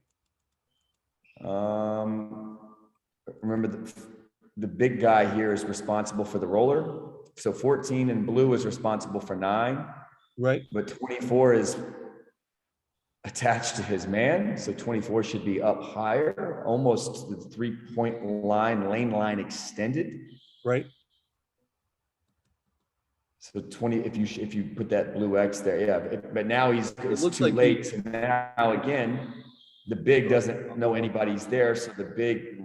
Remember the big guy here is responsible for the roller. So 14 in blue is responsible for 9. Right. But 24 is attached to his man. So 24 should be up higher, almost the 3-point line, lane line extended. Right. So 20, if you put that blue X there, yeah. But now it's too like late. So now again, the big doesn't know anybody's there. So the big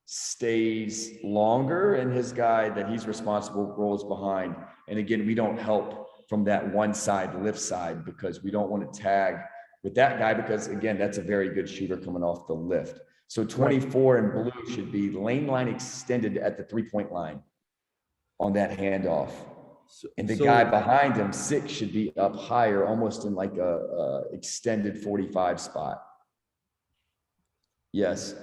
stays longer and his guy that he's responsible rolls behind. And again, we don't help from that one side, lift side, because we don't want to tag with that guy because again, that's a very good shooter coming off the lift. So 24 in blue should be lane line extended at the 3-point line on that handoff. And the guy behind him, 6, should be up higher, almost in like a extended 45 spot. Yes,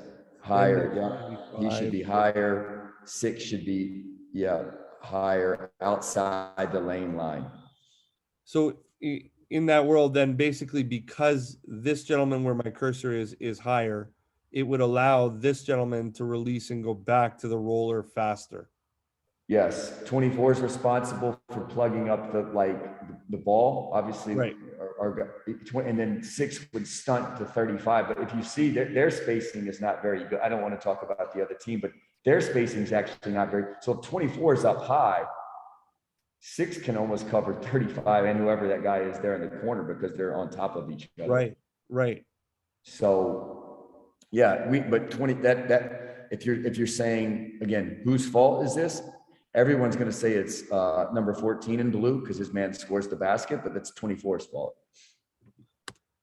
higher. Yeah, he should be higher. 6 should be higher outside the lane line. So in that world, then basically because this gentleman where my cursor is higher, it would allow this gentleman to release and go back to the roller faster. Yes, 24 is responsible for plugging up the ball, obviously, right. And then 6 would stunt to 35. But if you see their spacing is not very good. I don't want to talk about the other team, but their spacing is actually not very. So if 24 is up high, 6 can almost cover 35 and whoever that guy is there in the corner because they're on top of each other. Right. So yeah, but 20 that if you're saying again, whose fault is this? Everyone's going to say it's number 14 in blue because his man scores the basket, but that's 24's fault.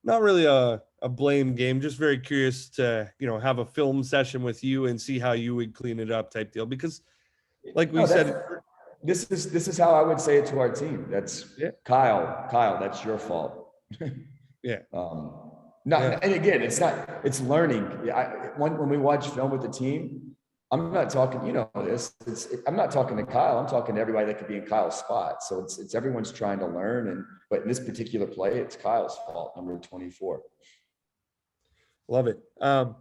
Not really a blame game. Just very curious to, have a film session with you and see how you would clean it up type deal. Because like we said, this is how I would say it to our team. That's Yeah. Kyle, that's your fault. Yeah. And again, it's learning. When we watch film with the team, I'm not talking, I'm not talking to Kyle. I'm talking to everybody that could be in Kyle's spot. So it's everyone's trying to learn. But in this particular play, it's Kyle's fault, number 24. Love it. So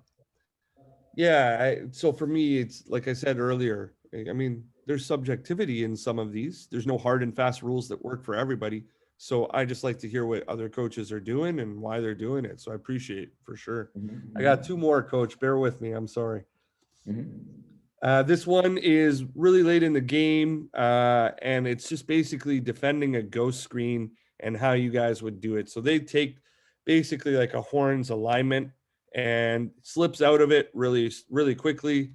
for me, it's like I said earlier, I mean, there's subjectivity in some of these. There's no hard and fast rules that work for everybody. So I just like to hear what other coaches are doing and why they're doing it. So I appreciate it for sure. I got two more, Coach. Bear with me. I'm sorry. This one is really late in the game, and it's just basically defending a ghost screen and how you guys would do it. So they take basically like a horns alignment and slips out of it really, really quickly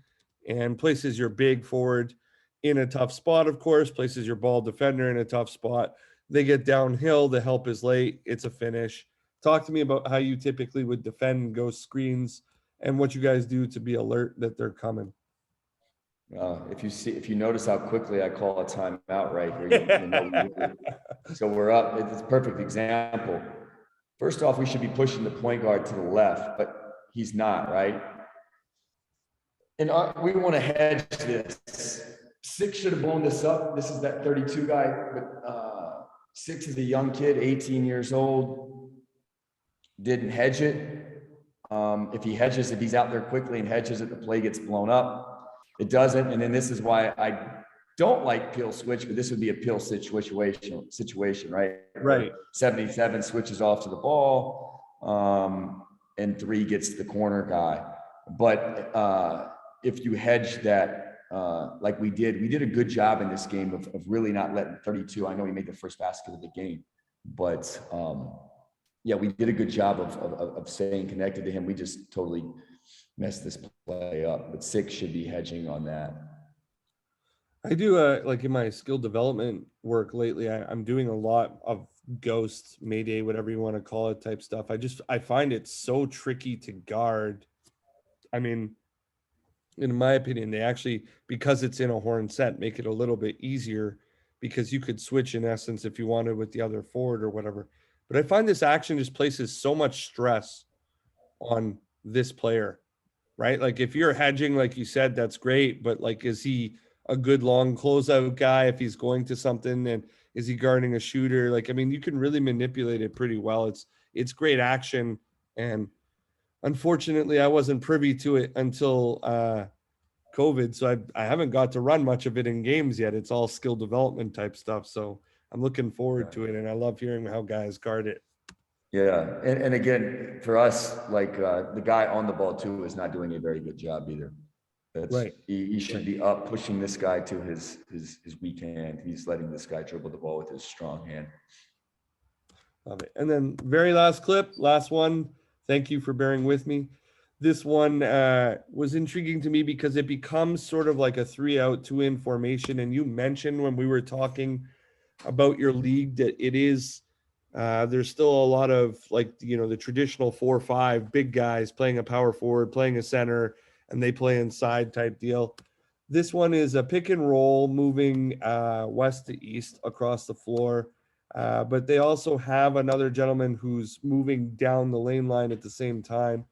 and places your big forward in a tough spot, of course, places your ball defender in a tough spot. They get downhill, the help is late, it's a finish. Talk to me about how you typically would defend ghost screens and what you guys do to be alert that they're coming. If you notice how quickly I call a timeout right here, you know, so we're up. It's a perfect example. First off, we should be pushing the point guard to the left, but he's not, right? And we want to hedge this. 6 should have blown this up. This is that 32 guy, but 6 is a young kid, 18 years old. Didn't hedge it. If he's out there quickly and hedges it, the play gets blown up. It doesn't, and then this is why I don't like peel switch, but this would be a peel situation, right? Right. 77 switches off to the ball, and 3 gets to the corner guy. But if you hedge that, like we did a good job in this game of really not letting 32. I know he made the first basket of the game, but we did a good job of staying connected to him. We just totally messed this play up, but 6 should be hedging on that. I do like in my skill development work lately, I'm doing a lot of ghost, mayday, whatever you want to call it type stuff. I find it so tricky to guard. I mean, in my opinion, they actually, because it's in a horn set, make it a little bit easier because you could switch in essence if you wanted with the other forward or whatever. But I find this action just places so much stress on this player, right? Like if you're hedging, like you said, that's great, but like, is he a good long closeout guy if he's going to something, and is he guarding a shooter? Like, I mean, you can really manipulate it pretty well. It's great action, and unfortunately, I wasn't privy to it until COVID, so I haven't got to run much of it in games yet. It's all skill development type stuff, so I'm looking forward to it, and I love hearing how guys guard it. Yeah, and again, for us, like the guy on the ball too is not doing a very good job either. That's right. He should be up pushing this guy to his weak hand. He's letting this guy dribble the ball with his strong hand. Love it. And then very last clip, last one. Thank you for bearing with me. This one was intriguing to me because it becomes sort of like a 3-out, 2-in formation. And you mentioned when we were talking about your league that it is there's still a lot of like, you know, the traditional 4-5 big guys playing a power forward, playing a center, and they play inside type deal. This one is a pick and roll moving west to east across the floor. But they also have another gentleman who's moving down the lane line at the same time.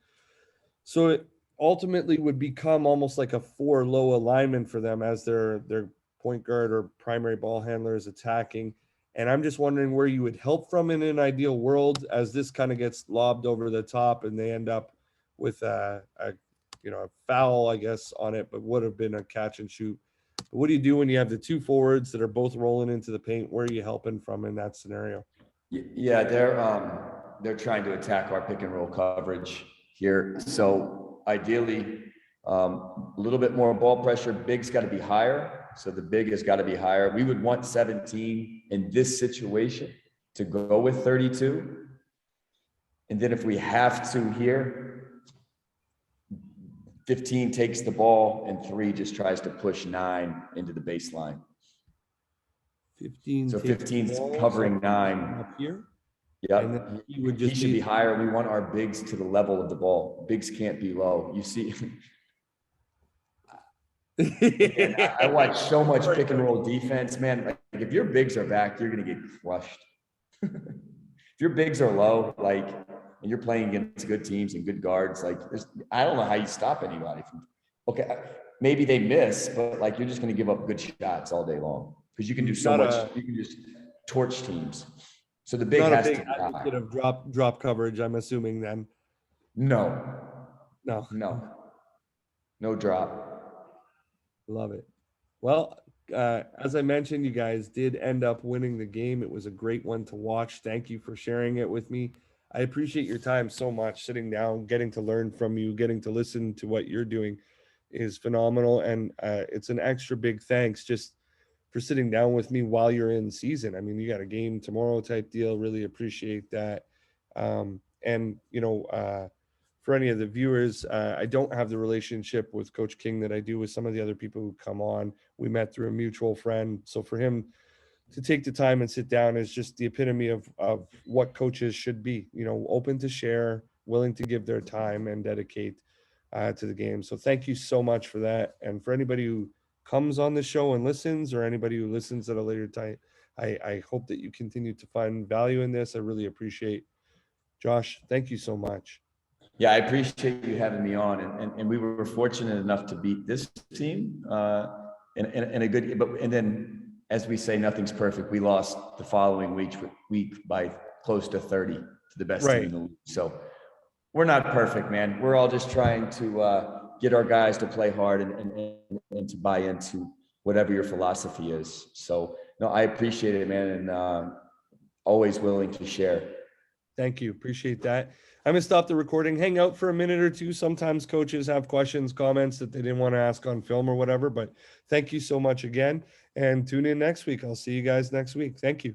So it ultimately would become almost like a 4 low alignment for them as their point guard or primary ball handler is attacking. And I'm just wondering where you would help from in an ideal world as this kind of gets lobbed over the top and they end up with a foul, I guess, on it, but would have been a catch and shoot. But what do you do when you have the 2 forwards that are both rolling into the paint? Where are you helping from in that scenario? Yeah, they're trying to attack our pick and roll coverage here. So ideally, a little bit more ball pressure. Big's got to be higher. So the big has got to be higher. We would want 17 in this situation to go with 32. And then if we have to here, 15 takes the ball and 3 just tries to push 9 into the baseline. 15. So 15's covering 9 up here. Yeah, he should be higher. We want our bigs to the level of the ball. Bigs can't be low. You see, And I watch so much pick and roll defense, man. Like if your bigs are back, you're going to get crushed. If your bigs are low, like, and you're playing against good teams and good guards, like I don't know how you stop anybody from, okay, maybe they miss, but like, you're just going to give up good shots all day long because you can do so much. You can just torch teams. So the big Not a has big to advocate of drop coverage, I'm assuming then. No, No. no drop. Love it. Well, as I mentioned, you guys did end up winning the game. It was a great one to watch. Thank you for sharing it with me. I appreciate your time so much. Sitting down, getting to learn from you, getting to listen to what you're doing is phenomenal. And it's an extra big thanks just for sitting down with me while you're in season. I mean, you got a game tomorrow type deal. Really appreciate that. And, for any of the viewers, I don't have the relationship with Coach King that I do with some of the other people who come on. We met through a mutual friend. So for him to take the time and sit down is just the epitome of what coaches should be, open to share, willing to give their time and dedicate to the game. So thank you so much for that. And for anybody who comes on the show and listens, or anybody who listens at a later time, I hope that you continue to find value in this. I really appreciate. Josh, thank you so much. Yeah, I appreciate you having me on, and we were fortunate enough to beat this team in a good. And then, as we say, nothing's perfect. We lost the following week by close to 30 to the best team in the league. So we're not perfect, man. We're all just trying to get our guys to play hard and to buy into whatever your philosophy is. So no, I appreciate it, man, and always willing to share. Thank you. Appreciate that. I'm going to stop the recording, hang out for a minute or two. Sometimes coaches have questions, comments that they didn't want to ask on film or whatever, but thank you so much again, and tune in next week. I'll see you guys next week. Thank you.